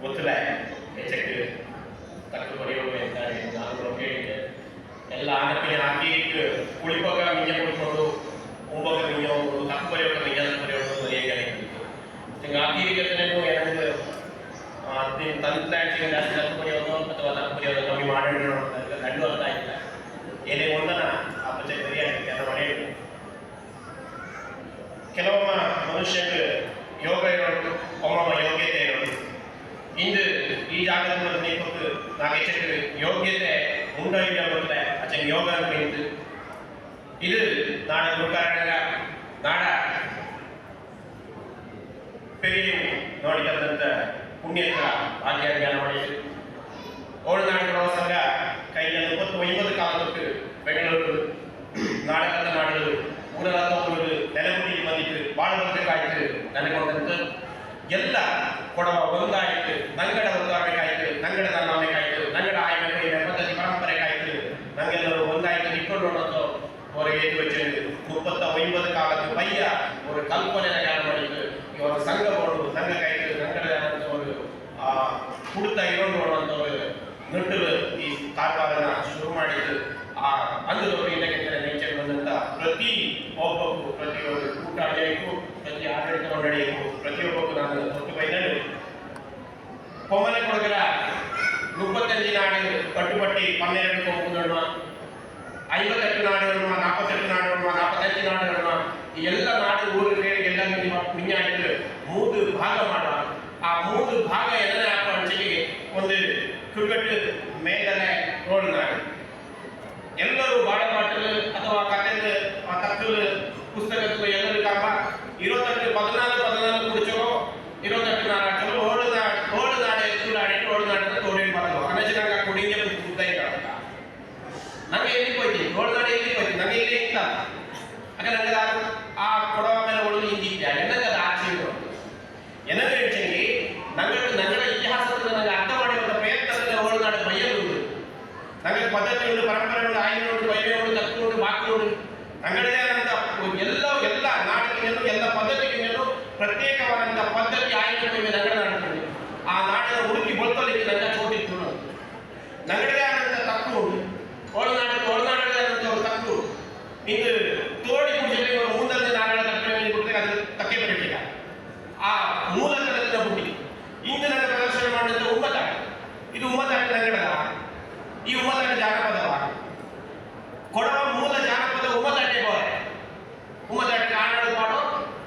ಗೊತ್ತಿಲ್ಲ ಹೆಚ್ಚಕ್ಕೆ ತಕ್ಕ ಬರೆಯೋದು ಅಂತ ನಾನು ಕೇಳಿದ್ದೆ ಎಲ್ಲ ಆನಪಿನ ಹಾಕಿ ಕುಳಿಪಾಗ ಮಿಂಜ ಕುಳಿಕೊಂಡು ಒಂಬಾಗ ಮಿಂಜ ಹೋಗೋದು ತಕ್ಕ ಬರೆಯೋದು ಮಿಂಜ ಬರೆಯೋದು ಹೇಗೆ ಹಿಂಗೆ ಹಾಕಿರಿಗೇನು ಏನಾದ್ರು ತಂತ್ರಾಂಶ ಜಾಸ್ತಿ ತಕ್ಕ ಬರೆಯೋದು ಅಥವಾ ತಕ್ಕ ಬರೆಯೋದು ಕಮ್ಮಿ ಮಾಡೋಣ ಅಂತ ಗಂಡು ಅರ್ಥ ಆಗಿಲ್ಲ ಏನೇ ಒಂದನ ಆ ಪಂಚಾಯತ್ ಬರೆಯಾಗಿ ಕೆಲಸ ಮಾಡಿ ಕೆಲವೊಮ್ಮ ಮನುಷ್ಯಕ್ಕೆ ಯೋಗ ಇರೋದು ಒಮ್ಮಮ್ಮ ಯೋಗ್ಯತೆ ಇರೋದು ಇಂದು ಈ ಜಾಗದಲ್ಲಿ ನೀಪಕ್ಕೆ ನಾವು ಹೆಚ್ಚು ಯೋಗ್ಯತೆ ಉಂಟಾಗಿಲ್ಲ ಗೊತ್ತಿಲ್ಲ ಅಚ್ಚ ಯೋಗ ನಿಂತು ಇದು ನಾಡ ಗುರುಕಾರಣ ನಾಡ பெரிய ನೋಡಿದಂತ ಪುಣ್ಯದ ಭಾಗ್ಯ ಜ್ಞಾನ ಮಾಡಿದ್ರು ಓಳನಾಡು ಪ್ರವಾಸಂಗ ಕೈಯಲ್ಲಿ 30-50 ಕಾಲಕ್ಕೆ ಬೆಂಗಳೂರು ನಾಡಕದ ನಾಡು ಊರೂರು ನೆಲಗುಂಡಿಗೆ ಬಂದಿತ್ತು ಭಾಳ ಬರಬೇಕಾಯ್ತು ನನಗೊಂದಂತ ಎಲ್ಲ ಕೊಡವ ಒಂದಾಯಿತು ನಂಗಡ ಒಂದಾಗಬೇಕಾಯ್ತು ನಂಗಡ ನನ್ನಬೇಕಾಯ್ತು ನಂಗಡ ಆಯ್ಕೆ ಪದ್ಧತಿ ಪರಂಪರೆಗಾಯ್ತು ನಂಗೆಲ್ಲರೂ ಒಂದಾಯ್ತು ಇಟ್ಕೊಂಡು ನೋಡೋದು ಅವರಿಗೆ ಎದ್ದು ವಚ್ಚು 30-50 ಕಾಲಕ್ಕೆ ಪಯ್ಯ ಅವರು ಕಲ್ಪನೆ ಜ್ಞಾನ ಮಾಡಿದ್ದು ಇವರ ಸಂಘ ನೋಡು ನಂಗಕಾಯ್ತು ನಂಗಡ ಅವರು ಕುಡ್ತಾ ಇರೋದು ನೋಡುವಂಥವ್ರು ನಟರು ಈ ಕಾರ್ಬಾರನ ಶುರು ಮಾಡಿದ್ದು ಆ ಅಂದದವರು ಇದಕ್ಕೆ ನೇಚರ್ ಬಂದಂಥ ಪ್ರತಿ ಒಬ್ಬಕ್ಕೂ ಪ್ರತಿಯೊಂದು ಊಟ ನಡೆಯಬೇಕು ಪ್ರತಿ ಆಡಳಿತ ನಡೆಯಬೇಕು ಪ್ರತಿಯೊಬ್ಬಕ್ಕೂ ನಾನು ಹೊತ್ತು ಬೈದಲ್ಲಿ ಕೊಮ್ಮನೆ ಕೊಡಗರ 35 ನಾಡು ಕಟ್ಟುಪಟ್ಟಿ 12 ಹೋಗುವುದನ್ನು 58 ನಾಡು 48 ನಾಡು 45 ನಾಡು ಈ ಎಲ್ಲ ನಾಡು ಊರಿಗೆ ಎಲ್ಲ ಮಿಂಜಾಡಿದ್ರು 3 ಭಾಗ ಮಾಡುವ ಆ 3 ಭಾಗ ಎಲ್ಲ ಹಂಚಿಗೆ ಒಂದು ಕ್ರಿಕೆಟ್ ಮೇಲನೆ ರೋಲ್ ನಾಡು ಎಲ್ಲರೂ ಬಾಳಪಾಟಲು ಅಥವಾ ಕಥೆದು ಕತ್ತಲು ಪುಸ್ತಕಗಳು ಎಲ್ಲರೂ ಕಾಮ 14 ಕುಡಿಚೋ 28 ನಾಡು ಓಡು ನಾಡೆ ಎತ್ತುಲಾಡಿ ಓಡು ನಾಡಿನ ತೋಡಿ ಬರಲು ಅನಜನಾಗ ಕುಡಿಗೆ ಕುಡ್ತಾ ಇದ್ದ ನನಗೆ ಎಲ್ಲಿ ಹೋಯ್ತು ಓಡು ನಾಡೆ ಎಲ್ಲಿ ಹೋಯ್ತು ನನಗೆ ಇಲ್ಲಿ ಇತ್ತ ಆಗ ನನಗೆ ಆ ಕೊಡವ ಮೇಲೆ ಒಳಗೆ ಹಿಂದಿದ್ದೆ ನನಗೆ ಅದು ಆಚೆ ನನಗೆ ಹೇಳ್ತೀನಿ ನಗರ ಇತಿಹಾಸದ ನನಗೆ ಅರ್ಥ ಮಾಡಿರುವ ಪ್ರಯತ್ನದಲ್ಲಿ ಓಡು ನಾಡು ಬೈಯಲು ನನಗೆ ಪದ್ಧತಿ ಉಂಟು ಪರಂಪರೆ ಉಂಟು ಆಯ್ಕೆ ಉಂಟು ಬೈವೆ ಉಂಟು ತಪ್ಪು ಉಂಟು ಬಾಕಿ ಉಂಟು ನಗರದೇ ಆದಂಥ ಎಲ್ಲ ನಾಡಿನ ಎಲ್ಲ ಪದ್ಧತಿಗಿಂತಲೂ ಪ್ರತ್ಯೇಕವಾದಂಥ ಪದ್ಧತಿ ಆಯ್ಕೆ ನಗರ ನಾಡ್ಕೊಂಡು ಆ ನಾಡಿನ ಹುಡುಕಿ ಬೊಳ್ತಲಿಕ್ಕೆ ನನ್ನ ಚೋಟಿತ್ತು ನಗರದೇ ಆದಂಥ ತಪ್ಪು ಉಂಟು ಒಳನಾಡದೇ ಆದಂಥ ತಪ್ಪು ಇದು ತೋಡಿ ಕುಡಿಸಿದ್ರೆ ಇವರು ಮುಂದೆ ನಾಡಿನ ತಪ್ಪೆ ಕೊಟ್ಟರೆ ಅದು ತಕ್ಕೆ ಬರಲಿಲ್ಲ ಆ ಮೂಲಕದ ಹುಟ್ಟಿ ಇಂದು ನನ್ನ ಪ್ರದರ್ಶನ ಮಾಡಿದಂಥ ಉಮ್ಮತಾಟ ಇದು ಉಮ್ಮತಾಟ ನಗರದ ಈ ಉಮ್ಮತಾಟ ಜಾನಪದವ ಕೊಡವ ಮೂಲ ಜಾನಪದ ಉಮ್ಮತಾಟೆ ಬೋರೆ ಉಮ್ಮತಾಟ ಆನಾಡು ಪಾಡೋ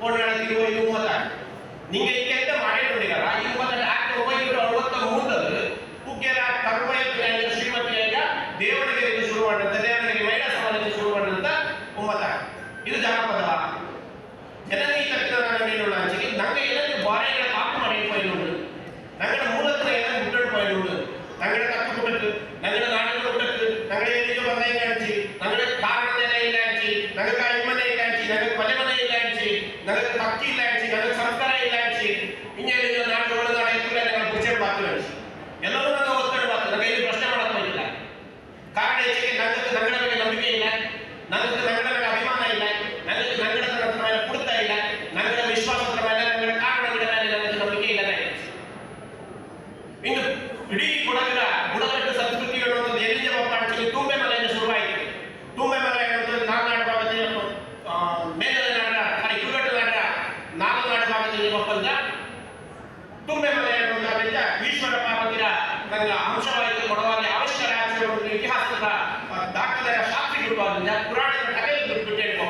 ಓಡಾಡ ತಿರುವ ಇದು ಉಮ್ಮತಾಟ ನಿಂಗೆ ಈಗ ಎಂತ ಮಾಡಿ ನೋಡಿದಾರ ಈ ಉಮ್ಮತಾಟ 1963 ಕುಗ್ಗೆರ ಕರ್ಮಯ ಶ್ರೀಮತಿಯಾಗ ದೇವರಿಗೆ ಶುರು ಮಾಡಿದಂಥ ದೇವರಿಗೆ ಮಹಿಳಾ ಸಮಾಜಕ್ಕೆ ಶುರು ಮಾಡಿದಂಥ ಉಮ್ಮತಾಟ ಇದು ಜಾನಪದವ ಜನನಿ ತಕ್ಷಣ ನಾನು ಹಂಚಿಗೆ ನಂಗೆ ಏನಾದ್ರು ಬಾರೆಗಳ ಕಾಪು ಮಾಡಿ ಪೈಲುಂಡು ನಂಗಡ ಮೂಲಕ ಏನಾದ್ರು ಬಿಟ್ಟು ಪೈಲುಂಡು ನಂಗಡ ತಪ್ಪು ಬಿಟ್ಟು ನಂಗಡ ನಾಡಿನ ಬಿಟ್ಟು ನಂಗಡ ಎಲ್ಲಿಗೆ ಬಂದ ಇಲ್ಲ ಹಂಚಿ ನಂಗಡ ಕಾರಣದ ಇಲ್ಲ ಹಂಚಿ ನನಗೆ ಇಮ್ಮನೆ ಇಲ್ಲ ಹಂಚಿ ನನಗೆ ಪಲ್ಲೆ ಮನೆ ಇಲ್ಲ ಹಂಚಿ ನನಗೆ ಭಕ್ತಿ ಇಲ್ಲ ಹಂಚಿ ನನಗೆ ಸಂಸ್ಕಾರ ಇಲ್ಲ ಹಂಚಿ ಇನ್ನೇನು ನಾಡು ಒಳನಾಡ ಎತ್ತುಗಳ ನನ್ನ ಪೂಜೆ ಮಾತು ಹಂಚಿ ಎಲ್ಲರೂ ನನ್ನ ಒತ್ತಡ ಮಾತು ನನಗೆ ಇಲ್ಲಿ ಪ್ರಶ್ನೆ ಮಾಡಕ್ ಹೋಗಿಲ್ಲ ಕಾರಣ ಹೆಚ್ಚಿಗೆ ನಂಗಡ ಬಗ್ಗೆ ನಂಬಿಕೆ ಇಲ್ಲ ನನಗೆ ನಂಗಡ ಮೇಲೆ ಅಭಿಮಾನ ಇಲ್ಲ ನನಗೆ ನಂಗಡದ ಮೇಲೆ ಕೊಡ್ತಾ ಇಲ್ಲ ನಂಗಡ ವಿಶ್ವಾಸದ ಮೇಲೆ ನಂಗಡ ಕಾರಣಗಳ ಮೇಲೆ ನನಗೆ ನಂಬಿಕೆ ಇಲ್ಲ ಇನ್ನು ಇಡೀ ಕೊಡಗರ ಬುಡಕಟ್ಟು ಸಂಸ್ಕೃತಿಗಳು ಅನ್ನೋದು ಎಲ್ಲಿಂದ ಒಪ್ಪಾಡ್ತೀವಿ ತುಂಬೆ ಮಲೆಯಿಂದ ಶುರುವಾಯಿತು ತುಂಬೆ ಮಲೆ ಅನ್ನೋದು ನಾಲ್ನಾಡು ಭಾಗದಲ್ಲಿ ಮೇಲದ ನಾಡ ಕುರುಗಟ್ಟು ನಾಡ ನಾಲ್ನಾಡು ಭಾಗದಲ್ಲಿ ಒಪ್ಪಂದ ತುಂಬೆ ಮಲೆ ಅನ್ನೋದ್ರಿಂದ ಈಶ್ವರ ಪಾರ್ವತಿಯ ನನ್ನ ಅಂಶವಾಯಿತು ಕೊಡವಾಗಿ ಅವಶ್ಯಕ ರಾಜ್ಯವನ್ನು ಇತಿಹಾಸದ ದಾಖಲೆಯ ಶಾಸ್ತ್ರಿ ಗುರುವಾದಿಂದ ಪುರಾಣದ ಕಥೆಯನ್ನು ಬಿಟ್ಟು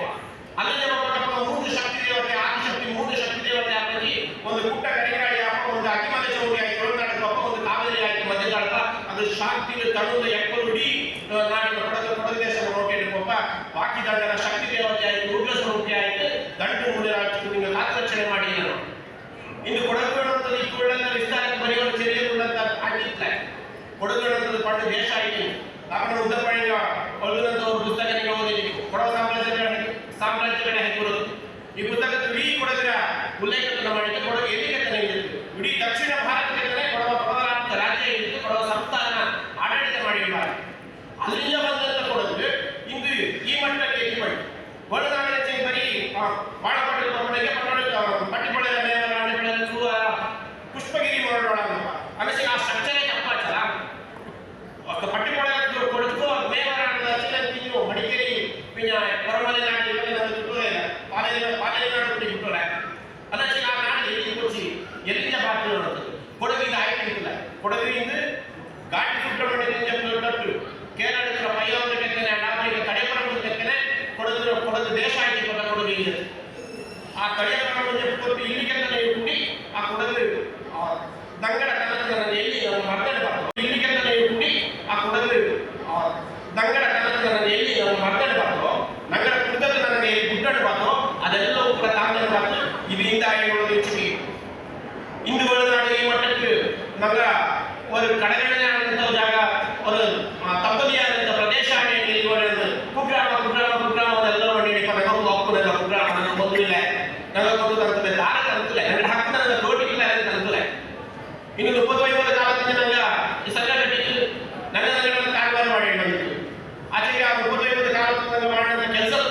ಅಲ್ಲಿಂದ ಒಬ್ಬ 3 ಶಕ್ತಿ ದೇವತೆ ಆದಿಶಕ್ತಿ 3 ಶಕ್ತಿ ದೇವತೆ ಆಗಿ ಒಂದು ಪುಟ್ಟ ಕರಿಗಾಡಿ ಅಪ್ಪ ಒಂದು ಅತಿಮದ ಚೌಡಿ ಆಯ್ತು ಕರ್ನಾಟಕ ಅಪ್ಪ ಒಂದು ಕಾವೇರಿ ಆಯ್ತು ಮಧ್ಯದಾಳ ಅದು ಶಾಂತಿ ತನುದ ಎಕ್ಕರುಡಿ ನಾಡಿನ ಕೊಡಗು ದೇಶದ ನೋಟಿಯಪ್ಪ ಬಾಕಿ ದಂಡನ ಶಕ್ತಿ ದೇವತೆ ಆಯ್ತು ರುದ್ರ ಸ್ವರೂಪಿ ಆಯ್ತು ದಂಡು ಮುಂದೆ ನಿಮಗೆ ಕಾತರಕ್ಷಣೆ ಮಾಡಿ ಇನ್ನು ಕೊಡಗು ಅನ್ನೋದು ಈ ಕುಳ್ಳನ್ನ ವಿಸ್ತಾರಕ್ಕೆ ಬರೆಯುವ ಚೆರಿಯುಳ್ಳಂತ ಆಗಿತ್ತ ಕೊಡಗು ಅನ್ನೋದು ಪಂಡು ದೇಶ ಆಯ್ತು आपण ಉದ್ದಪಣಿಗ ಒಳಗಿನಂತವರು ಪುಸ್ತಕ ನೀವು ಓದಿದ್ದೀವಿ ಕೊಡವ ಸಾಮ್ರಾಜ್ಯಗಳ ಹೆಸರು ಈ ಪುಸ್ತಕದ ಇಡೀ ಕೊಡಗರ ಉಲ್ಲೇಖವನ್ನು ಮಾಡಿದ್ದು ಕೊಡಗು ಎಲ್ಲಿ ಕಥೆ ಇತ್ತು ಇಡೀ ದಕ್ಷಿಣ ಭಾರತದಲ್ಲೇ ಕೊಡವ ರಾಜ್ಯ ಇತ್ತು ಕೊಡವ ಸಂಸ್ಥಾನ ಆಡಳಿತ ಮಾಡಿದ್ದಾರೆ ಅಲ್ಲಿಂದ ಬಂದಂತ ಕೊಡಗು ಇಂದು ಈ ಮಟ್ಟಕ್ಕೆ ಎತ್ತಿ ಮಾಡಿ ಒಳನಾಡಿನ ಬರೀ ಬಾಳಪಟ್ಟಣ ಪಟ್ಟಿಪೊಳೆಯ ಪುಷ್ಪಗಿರಿ ಮರಳೊಳಗಪ್ಪ ಕೊಡಗಿನಿಂದ ಘಾಟಿ ಸುಬ್ರಹ್ಮಣ್ಯದಿಂದ ತೊಟ್ಟು ಕೇರಳದ ಪಯ್ಯವನ್ನು ಕೆತ್ತನೆ ಡಾಬರಿಗೆ ಕಡೆಪರವನ್ನು ಕೆತ್ತನೆ ಕೊಡಗು ದೇಶ ಆಯ್ತು ಕೊಡಗಿನಿಂದ ಆ ಕಡೆಪರವನ್ನು ಕೊಟ್ಟು ಇಲ್ಲಿಗೆ ಕೂಡಿ ಆ ಕೊಡಗು ದಂಗಡ ಕನ್ನಡ ಎಲ್ಲಿ ಮರ್ದನೆ ಬರ್ತದೆ ಇಲ್ಲಿಗೆ ಕೂಡಿ ಆ ಕೊಡಗು ದಂಗಡ ಕನ್ನಡ ಎಲ್ಲಿ ಮರ್ದನೆ ಬರ್ತೋ ನಂಗಡ ಕುಡ್ದಲ್ಲಿ ನನಗೆ ಗುಡ್ಡನ್ನು ಬರ್ತೋ ಅದೆಲ್ಲವೂ ಕೂಡ ತಾಂಗನ ಬರ್ತು ಇದರಿಂದ ಹೇಳುವುದು ಹೆಚ್ಚಿಗೆ ಇಂದು ಒಳನಾಡು ಈ ಮಟ್ಟಕ್ಕೆ ನಮಗ ಒಂದು ಕಡೆಗಣನೆಯಾದಂಥ ಜಾಗ ಒಂದು ತಪ್ಪಲಿಯಾದಂಥ ಪ್ರದೇಶ ಕುಗ್ರಾಮ ಅದೆಲ್ಲ ಮಾಡಿ ನನಗೊಂದು ಹಾಕುದಿಲ್ಲ ಕುಗ್ರಾಮ ನನಗೆ ಮೊದಲಿಲ್ಲ ನನಗೊಂದು ಅಂತಲೇ ದಾರದ ಅಂತಲೇ ನನ್ನ ಹಕ್ಕ ನನ್ನ ತೋಟಿಲ್ಲ ಅಂತ ಅಂತಲೇ ಇನ್ನು 35 ಕಾಲದಿಂದ ನಂಗೆ ಈ ಸರ್ಕಾರ ನನ್ನ ಕಾರವಾರ ಮಾಡಿ ಬಂದಿತ್ತು ಆಚೆಗೆ ಆ 35 ಕಾಲದಿಂದ ಮಾಡಿದ ಕೆಲಸದ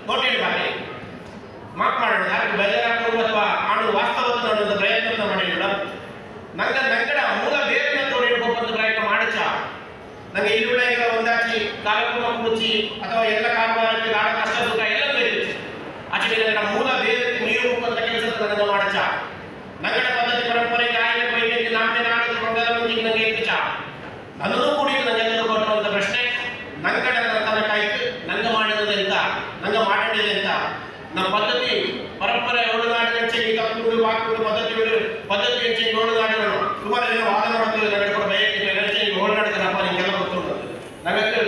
ನೋಟೇಳಿ ಮಾಡಿ ಮಾಪ್ ಮಾಡೋಣ ಯಾರು ಬೇಜಾರಾಗ್ತದೆ ಅಥವಾ ಮಾಡುವ ವಾಸ್ತವವನ್ನು ನೋಡುವಂಥ ಪ್ರಯತ್ನ ಮಾಡಿಲ್ಲ ನಂಗಡ ಮೂಲ ಬೇರನ್ನು ತೋಡಿಡ್ಬೇಕಂತ ಪ್ರಯತ್ನ ಮಾಡಚ್ಚ ನಂಗೆ ಇರುಳೆಗ ಒಂದಾಚಿ ಕಾರ್ಯಕ್ರಮ ಕುಡಿಸಿ ಅಥವಾ ಎಲ್ಲ ಕಾರವಾರಕ್ಕೆ ನಾಡ ಕಷ್ಟ ಸುಖ ಎಲ್ಲ ಬೇರೆ ಆಚೆಗೆ ನಂಗಡ ಮೂಲ ಬೇರೆ ನೀರು ಹೋಗುವಂಥ ಕೆಲಸ ನನಗೆ ಮಾಡಚ್ಚ ನಂಗಡ ಪದ್ಧತಿ ಪರಂಪರೆ ಗಾಯನ ವೈದ್ಯಕ್ಕೆ ನಾಮೆ ನಾಡು ಮಂಗಲ ಮುಂಜಿಗೆ ನನಗೆ ಎತ್ತಿಚ ನನ್ನೂ ಕೂಡಿದ್ದು ನನಗೆಲ್ಲರೂ ಕೊಟ್ಟುವಂಥ ಪ್ರಶ್ನೆ ನಂಗಡ ತನ್ನ ಕಾಯ್ತು ನಂಗ ಮಾಡಿರೋದು ಎಂತ ನಂಗ ಮಾಡಿದೆ ಅಂತ ನಮ್ಮ ಪದ್ಧತಿ ಪರಂಪರೆ ಒಳನಾಡಿನ ತಪ್ಪುಗಳು ವಾಕ್ಗಳು ಪದ್ಧತಿ ಹೆಚ್ಚಿ ಒಳನಾಡಿಗಳು ಸುಮಾರು ಜನ ವಾದ ಮಾಡುತ್ತದೆ ನನಗೆ ಕೂಡ ಬಯಕೆ ಒಳನಾಡಿದನಪ್ಪ ನಿಮಗೆಲ್ಲ ಗೊತ್ತುಂಟು ನನಗೆ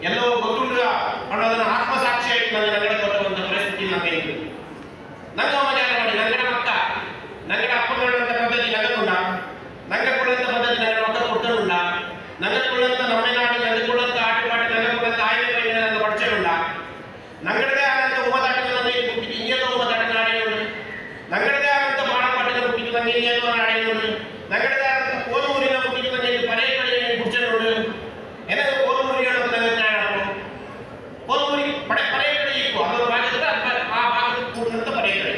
ಎಲ್ಲವೂ ಗೊತ್ತುಂಟು ಅನ್ನೋದನ್ನ ಆತ್ಮಸಾಕ್ಷಿ ಆಯ್ತು ನನಗೆ ನಗಡ ಕೊಟ್ಟುವಂಥ ಪರಿಸ್ಥಿತಿ ನನಗೆ ಇತ್ತು ನಂಗ ಮಜಾನ ಮಾಡಿ ನಂಗಡ ಮಕ್ಕ ನಂಗಡ ಅಪ್ಪಕೊಳ್ಳುವಂಥ ಪದ್ಧತಿ ನಗದುಂಡ ನಂಗಕೊಳ್ಳುವಂಥ ಪದ್ಧತಿ ನನ್ನ ಮಕ್ಕಳು ಕೊಟ್ಟುಂಡ ನಂಗಕೊಳ್ಳುವಂಥ ನಮ್ಮ ನಾಡು ನಂಗಕೊಳ್ಳುವಂಥ ಆಟಪಾಟ ನಂಗಕೊಳ್ಳುವಂಥ ಆಯ್ಕೆ ನನ್ನ ಪಡಿಸಲುಂಡ ನಂಗಡದೇ ಆದಂಥ ಉಮದಾಟಗಳನ್ನು ಇಂಡಿಯದ ಉಮದಾಟ ನಾಡೇನು ನಂಗಡದೇ ಆದಂಥ ಬಾಣಪಾಠದ ಹುಟ್ಟಿದ್ದು ನನಗೆ ಇಂಡಿಯದ ನಾಡೇನು ನಂಗಡದೇ ಆದಂಥ ಕೋಲೂರಿನ ಹುಟ್ಟಿದ್ದು ನನಗೆ ಪರೇಕಡೆ ಗುಡ್ಚನೋಡು ಏನಾದ್ರು ಕೋಲೂರಿ ಹೇಳೋದು ನನಗೆ ಜ್ಞಾನ ಕೋಲೂರಿ ಪರೇಕಡೆ ಇತ್ತು ಅದರ ಭಾಗದ ಆ ಭಾಗದ ಕೂಡಿದಂಥ ಪರೇಕಡೆ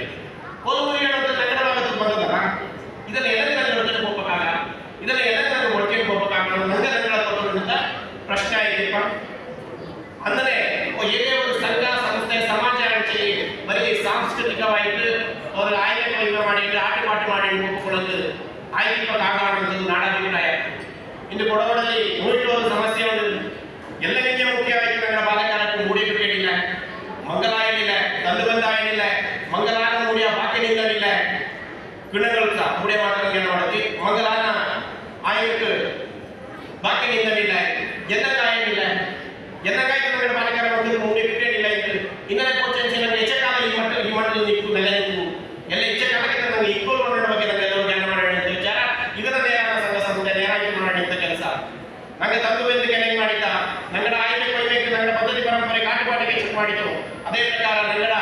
ಕೋಲೂರಿ ಹೇಳೋದು ನಂಗಡ ಭಾಗದ ಬಂದದಲ್ಲ ಇದನ್ನು ಎಲ್ಲರೂ ನನಗೆ ಒಳಗೆ ಹೋಗ್ಬೇಕಾಗ ಇದನ್ನು ಎಲ್ಲರೂ ನನಗೆ ಒಳಗೆ ಹೋಗ್ಬೇಕಾಗ ನಂಗೆ ನಂಗಡ ಕೊಡುವಂಥ ಪ್ರಶ್ನೆ ಆಗಿದೆಯಪ್ಪ ಅಂದರೆ ಏನೇ ಒಂದು ಸಂಘ ಸಂಸ್ಥೆ ಸಮಾಜ ಹಂಚಿ ಬರೀ ಸಾಂಸ್ಕೃತಿಕವಾಯಿತು ಅವರ ಆಯ್ಕೆ ಮಾಡಿದ್ರೆ ಆಟಪಾಠ ಮಾಡಿ ಒಪ್ಪಿಕೊಳ್ಳೋದು ಆಯ್ಕೆ ಕಾಗಾಡುವಂಥದ್ದು ನಾಡಾಭಿಪ್ರಾಯ ಇಂದು ಕೊಡವರಲ್ಲಿ ಮೂಡಿರುವ ಸಮಸ್ಯೆ ಒಂದು ಎಲ್ಲರಿಗೆ ಮುಖ್ಯವಾಯಿತು ನನ್ನ ಬಾಲಕಾಲಕ್ಕೆ ಮೂಡಿಗೆ ಕೇಳಿಲ್ಲ ಮಂಗಲಾಯನಿಲ್ಲ ತಂದು ಬಂದಾಯನಿಲ್ಲ ಮಂಗಲಾನ ಮೂಡಿಯ ಬಾಕಿ ನಿಲ್ಲಲಿಲ್ಲ ಗಿಣಗಳು ಸಹ ಮೂಡೆ ಮಾತ್ರ ಮಾಡುತ್ತಿ ಮಂಗಲಾನ ಆಯಕ್ಕೆ ಬಾಕಿ ನಿಲ್ಲಲಿಲ್ಲ ಎನ್ನಗಾಯನಿಲ್ಲ ಎನ್ನಗಾಯ್ತು ನನ್ನ ಬಾಲಕರ ಒಂದು ಮೂಡಿ ಬಿಟ್ಟೇನಿಲ್ಲ ಇತ್ತು ಇನ್ನೊಂದು ಕೋಚೆನ್ಸಿ ನನಗೆ ಹೆಚ್ಚಕಾಲ ಈ ಮಟ್ಟದಲ್ಲಿ ನಿಂತು ನೆಲೆ ನಿಂತು ಎಲ್ಲ ಹೆಚ್ಚಕಾಲಕ್ಕೆ ನನಗೆ ಈಕ್ವಲ್ ಮಾಡೋಣ ಬಗ್ಗೆ ನನಗೆಲ್ಲರೂ ಜ್ಞಾನ ಮಾಡೋಣ ಅಂತ ವಿಚಾರ ಇದರ ನೇರ ಸಂಘ ಸಂಸ್ಥೆ ನೇರಾಗಿ ಮಾಡಿದಂಥ ಕೆಲಸ ನನಗೆ ತಂದು ಬೆಂದು ಕೆಳಗೆ ಮಾಡಿದ್ದ ನಂಗಡ ಆಯ್ಕೆ ಕೊಯ್ಬೇಕು ನಂಗಡ ಪದ್ಧತಿ ಪರಂಪರೆ ಕಾಟುಪಾಟಿಗೆ ಹೆಚ್ಚು ಮಾಡಿತು ಅದೇ ಪ್ರಕಾರ ನಂಗಡ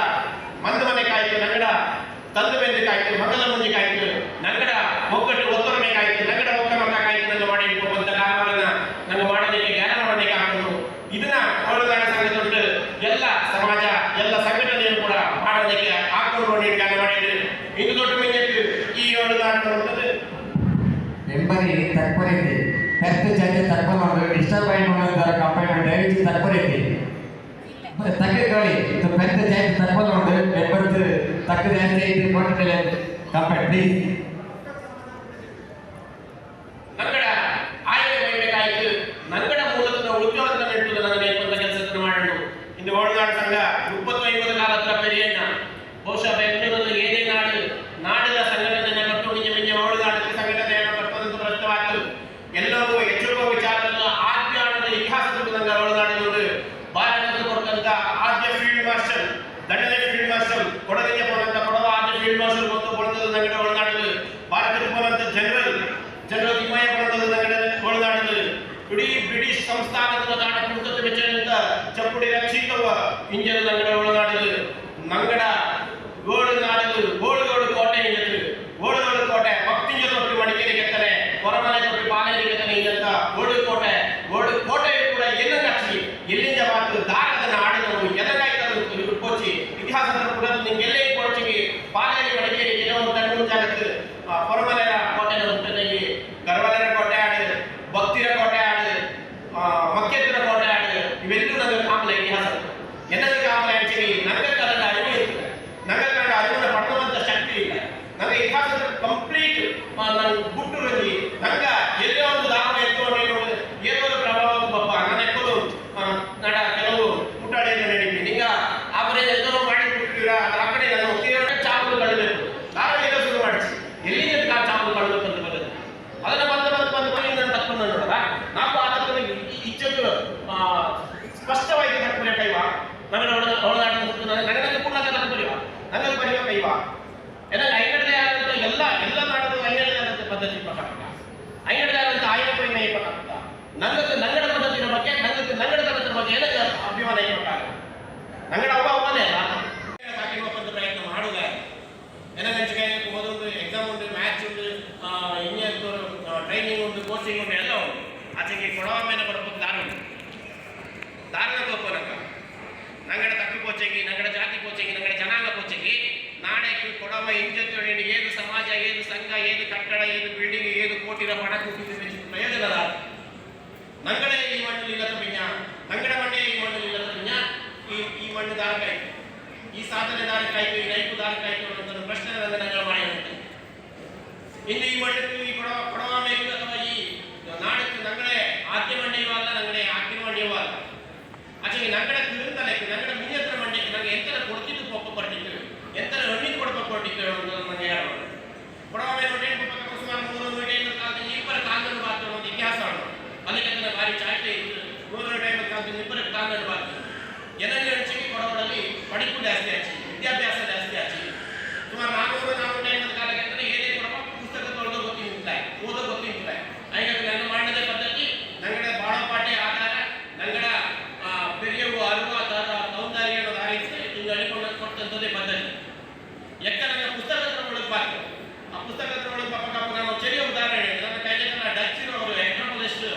ಮಂದು ಮನೆ ಕಾಯ್ತು ನಂಗಡ ತಂದು ಬೆಂದು ಕಾಯ್ತು ಮಗಲ ಮುಂಜಿ ಕಾಯ್ತು ನಂಗಡ ಒಗ್ಗಟ್ಟು ಒತ್ತೊರಮೆ ಕಾಯ್ತು ನಂಗಡ ಒಕ್ಕ ಮಕ್ಕ ಕಾಯ್ತು ನನ್ನ ಮಾಡಿ ಅಂತ ಕಾರಣವನ್ನ ನಂಗೆ ಮಾಡೋದಕ್ಕೆ ಜ್ಞಾನ ಮಾಡೋದಕ್ಕೆ ಹಾಕೋದು ಇದನ್ನ ಒಳಗಾಡ ಸಂಘದೊಂದು ಎಲ್ಲ ಸಮಾಜ ಎಲ್ಲ ಸಂಘಟನೆಯು ಕೂಡ ಮಾಡೋದಕ್ಕೆ ಹಾಕೊಂಡು ನೋಡಿ ಜ್ಞಾನ ಮಾಡಿದ್ರು ಇದು ದೊಡ್ಡ ಮಿಂಜಕ್ಕೆ ಈ ಒಳಗಾಡ ಎಂಬರಿ ತತ್ಪರತೆ ಹೆತ್ತು ಜಾತಿ ತತ್ಪರವನ್ನು ಡಿಸ್ಟರ್ಬ್ ಆಗಿ ಮಾಡೋದರ ಕಂಪೈನ್ಮೆಂಟ್ ಐದು ತತ್ಪರತೆ ತಕ್ಕಗಳಿ ಇದು ಪೆತ್ತ ಜಾತಿ ತತ್ಪರವನ್ನು ಎಂಬತ್ತು ತಕ್ಕ ಜಾತಿ ಇದು ಕೊಟ್ಟಲೆ ಕಂಪೈನ್ ಪ್ಲೀಸ್ ನಂಗಡ ಆಯ್ಕೆ ಬಯಬೇಕಾಯ್ತು ನಂಗಡ ಮೂಲಕ ಉದ್ಯೋಗದ ನೆಟ್ಟು ನನಗೆ ಬಂದ ಕೆಲಸವನ್ನು ಮಾಡೋಣ ಇಂದು ಒಳನಾಡು ಸಂಘ 35 ಕಾಲದ ಪೆರಿಯಣ್ಣ ಬಹುಶಃ ಬೆಂಗಳೂರಲ್ಲಿ ಏನೇ ನಾಡಿನ ಸಂಘಟನೆ ಮತ್ತು ಮಿಂಜ ಒಳನಾಡಿನ ಸಂಘಟನೆಯನ್ನು ಕಟ್ಟುವಂತ ಪ್ರಶ್ನವಾಯಿತು ಎಲ್ಲವೂ ಹೆಚ್ಚುವ ವಿಚಾರವನ್ನು ಆದ್ಯಾಣದ ಇತಿಹಾಸದ ನಂಗ ಒಳನಾಡಿನವರು ಭಾರತದ ಕೊಟ್ಟಂತ ಆದ್ಯ ಫೀಲ್ಡ್ ಮಾರ್ಷಲ್ ದಂಡನೆ ಫೀಲ್ಡ್ ಮಾರ್ಷಲ್ ಕೊಡಗಿಗೆ ಹೋದಂತ ಕೊಡವ ಆದ್ಯ ಫೀಲ್ಡ್ ಮಾರ್ಷಲ್ ಮತ್ತು ಕೊಡದ ನಂಗಡ ಒಳನಾಡಿನ ಭಾರತಕ್ಕೆ ಹೋದಂತ ಜನರಲ್ ತಿಮ್ಮಯ್ಯ ಕೊಡದ ನಂಗಡ ಒಳನಾಡಿನ ಇಡೀ ಬ್ರಿಟಿಷ್ ಸಂಸ್ಥಾನದ ನಾಡ ಕುರಿತ ವೆಚ್ಚದಿಂದ ಚಪ್ಪುಡಿ ರಕ್ಷಿತವ ಇಂಜನ ನಂಗಡ ಒಳನಾಡಿನ ನಂಗಡ ಗೋಳುಗೋಡು ಕೋಟೆ ಹಿಂಗತ್ತು ಗೋಳುಗೋಡು ಕೋಟೆ ಭಕ್ತಿಂಜ ತೊಟ್ಟು ಮಡಿಕೇರಿ ಕೆತ್ತನೆ ಹೊರಮನೆ ತೊಟ್ಟು ಪಾಲೇರಿ ಕೆತ್ತನೆ ಹಿಂಗಂತ ಗೋಳು ಕೋಟೆ ಕೂಡ ಎಲ್ಲ ಕಚ್ಚಿ ಎಲ್ಲಿಂದ ಮಾತು ದಾರದ ಆಡಿದವು ಎಲ್ಲಗಾಯ್ತು ಕೋಚಿ ಇತಿಹಾಸದ ಕೂಡ ನಿಮ್ಗೆಲ್ಲೇ ಕೋಚಿಗೆ ಪಾಲೇರಿ ಮಡಿಕೇರಿ ಕೆಲವೊಂದು ತಣ್ಣು ಜಾಗತ್ತು ಹೊರಮನೆಯ ಕೋಟೆ ಜೊತೆಗೆ ಗರ್ವಲರ ಕೋಟೆ ಆಡಿದ ಭಕ್ತಿರ ಕೋಟೆ ಆಡಿದ ಮಕ್ಕೆತ್ತಿರ ಕೋಟೆ ಆಡಿದ ಇವೆಲ್ಲೂ ನನಗೆ ಕಾಮಲ ಇತಿಹಾಸ ಎಲ್ಲದಕ್ಕೆ ಕಾಮಲ ಹೆಚ್ಚಿಗೆ ನನಗೆ ಕನ್ನಡ ಅರಿವು ಇರ್ತದೆ ನನಗೆ ಕನ್ನಡ ಅರಿವಿನ ಪಡೆದುವಂಥ ಶಕ್ತಿ ಇಲ್ಲ ನನಗೆ ಇತಿಹಾಸದ ಕಂಪ್ಲೀಟ್ ಹುಟ್ಟುರಂಜಿ ನಂಗ ಎಲ್ಲೇ ಒಂದು ದಾನ ಎತ್ತುಕೊಂಡು ಏನೋ ಒಂದು ಪ್ರಭಾವ ಬಪ್ಪ ನಾನು ಎಕ್ಕಲು ನಡ ಕೆಲವು ಊಟಾಡಿಯನ್ನು ನಡೀತಿ ನಿಂಗ ಆದ್ರೆ ಎಲ್ಲರೂ ಮಾಡಿ ಬಿಟ್ಟಿರ ಆ ಕಡೆ ನಾನು ಚಾಪಲು ಕಳಬೇಕು ನಾನು ಏನೋ ಶುರು ಮಾಡಿಸಿ ಎಲ್ಲಿಂದ ಚಾಪಲು ಕಳಬೇಕು ಅಂತ ಬರ್ತದೆ ಅದನ್ನ ಬಂದು ತಪ್ಪನ್ನು ನೋಡಲ್ಲ ನಾವು ಆ ತಪ್ಪನ್ನು ಇಚ್ಚು ಸ್ಪಷ್ಟವಾಗಿ ತಪ್ಪನೆ ಕೈವ ನಗರ ಹೊಡೆದಾಟ ನನಗೆ ಕೂಡ ತಪ್ಪರಿವ ನನಗೆ ಬರೆಯುವ ಕೈವ ಏನಾಗ ಐಗಡದೆ ಆದಂತ ಎಲ್ಲ ನಾಡದು ಐಗಡದೆ ಆದಂತ ಪದ್ಧತಿ ಪ್ರಕಾರ ಐಗಡದೆ ಆದಂತ ಆಯ್ಕೆ ಪ್ರಕಾರ ನಂಗಡ ಪದ್ಧತಿಯ ಬಗ್ಗೆ ನಂಗಡ ತನದ ಬಗ್ಗೆ ಏನಕ್ಕೆ ಅಭಿಮಾನ ಇರಬೇಕಾಗ ನಂಗಡ ಅವನೇ ಸಾಕಿರುವ ಪ್ರಯತ್ನ ಮಾಡುದ ಏನಂಚಿಗೆ ಓದೊಂದು ಎಕ್ಸಾಮ್ ಉಂಟು ಮ್ಯಾಚ್ ಉಂಟು ಇನ್ನೊಂದು ಟ್ರೈನಿಂಗ್ ಉಂಟು ಕೋಚಿಂಗ್ ಉಂಟು ಎಲ್ಲ ಉಂಟು ಆಚೆಗೆ ಕೊಡವ ಮೇಲೆ ಬರಬೇಕು ದಾರಣ ತೋಪನಕ ನಂಗಡ ತಕ್ಕು ಕೋಚೆಗಿ ನಂಗಡ ಜಾತಿ ಕೋಚೆಗಿ ನಂಗಡ ಜನಾಂಗ ಕೋಚೆಗಿ ನಾಳೆ ಕೊಡವ ಇಂಜತ್ತು ಏದು ಸಮಾಜ ಏದು ಸಂಘ ಏದು ಕಟ್ಟಡ ಏದು ಬಿಲ್ಡಿಂಗ್ ಏದು ಕೋಟಿರ ಪಣ ಕೂಟಿದ ಪ್ರಯೋಜನದ ನಂಗಡೆ ಈ ಮಣ್ಣು ಇಲ್ಲದ ಪಿಂಜ ನಂಗಡ ಮಣ್ಣೆ ಈ ಮಣ್ಣು ಇಲ್ಲದ ಪಿಂಜ ಈ ಮಣ್ಣು ದಾರಕಾಯ್ತು ಈ ಸಾಧನೆ ದಾರಕಾಯ್ತು ಈ ನೈಪು ದಾರಕಾಯ್ತು ಅನ್ನೋ ಪ್ರಶ್ನೆ ನಂಗಡ ಮಾಡಿ ಇನ್ನು ಈ ಮಣ್ಣು ಈ ಕೊಡವ ಮೇಲು ಅಥವಾ ಈ ನಾಡಕ್ಕೆ ನಂಗಡೆ ಆದ್ಯ ಮಂಡ್ಯವಲ್ಲ ನಂಗಡೆ ಆದ್ಯ ಮಂಡ್ಯವಲ್ಲ ಆಚೆಗೆ ನಂಗಡ ತಿರುಂತಲಕ್ಕೆ ನಂಗಡ ಮಿನಿಯತ್ರ ಮಂಡ್ಯಕ್ಕೆ ನಂಗೆ ಎಂತರ ಕೊಡ್ತಿದ್ದು ಪಪ್ಪ ಬರ್ತಿತ್ತು ಎಂತರ ಹಣ್ಣಿದ್ದು ಕೊಡ್ಬೇಕು ಕೊಟ್ಟಿತ್ತು ಅನ್ನೋದು ನನಗೆ ಹೇಳೋಣ ಕೊಡವ ಮೇಲೆ ನೋಡಿ ಪಕ್ಕ ಸುಮಾರು 300 ಟೈಮ್ ಕಾಲದಲ್ಲಿ ಇಬ್ಬರ ಕಾಲದಲ್ಲಿ ಬಾತು ಒಂದು ಇತಿಹಾಸ ಅದಕ್ಕೆ ಭಾರಿ ಚಾಯ್ತೆ ಇತ್ತು 300 ಟೈಮ್ ಕಾಲದಲ್ಲಿ ಇಬ್ಬರ ಕಾಲದಲ್ಲಿ ಬಾತು ಜನರಿಗೆ ಹಂಚಿಕೆ ಕೊಡವರಲ್ಲಿ ಪಡಿಪು ಜಾಸ್ತಿ ಆಚಿ ವಿದ್ಯಾಭ್ಯಾಸ ಜಾಸ್ತಿ ಆಚಿ ಸುಮಾರು 400 ಟೈಮ್ ಕಾಲಕ್ಕೆ ಏನೇ ಕೊಡವ ಪುಸ್ತಕ ತೊಳೆದು ಗೊತ್ತಿಲ್ಲ ಓದೋ ಗೊತ್ತಿಲ್ಲ ಹಾಗಾಗಿ ನನ್ನ ಮಾಡಿದ ಪದ್ಧತಿ ನಂಗಡ ಬಾಳಪಾಟೆ ಆಧಾರ ನಂಗಡ ಪೆರಿಯವು ಅರುವ ಸೌಂದರ್ಯ ಆರಿಸಿ ಹಿಂಗೆ ಅಳಿಕೊಂಡು ಕೊಟ್ಟಂಥದ್ದೇ ಪದ್ಧತಿ ಯಾಕೆ ನನಗೆ ಪುಸ್ತಕದ ಒಳಗೆ ಬಾರ್ತು ಆ ಪುಸ್ತಕದ ಒಳಗೆ ಪಾಪ ನಾವು ಚೆರಿಯ ಉದಾಹರಣೆ ನನ್ನ ಕೈಗೆಲ್ಲ ಡಚ್ಚಿನವರು ಎಕ್ನಾಪಲಿಸ್ಟ್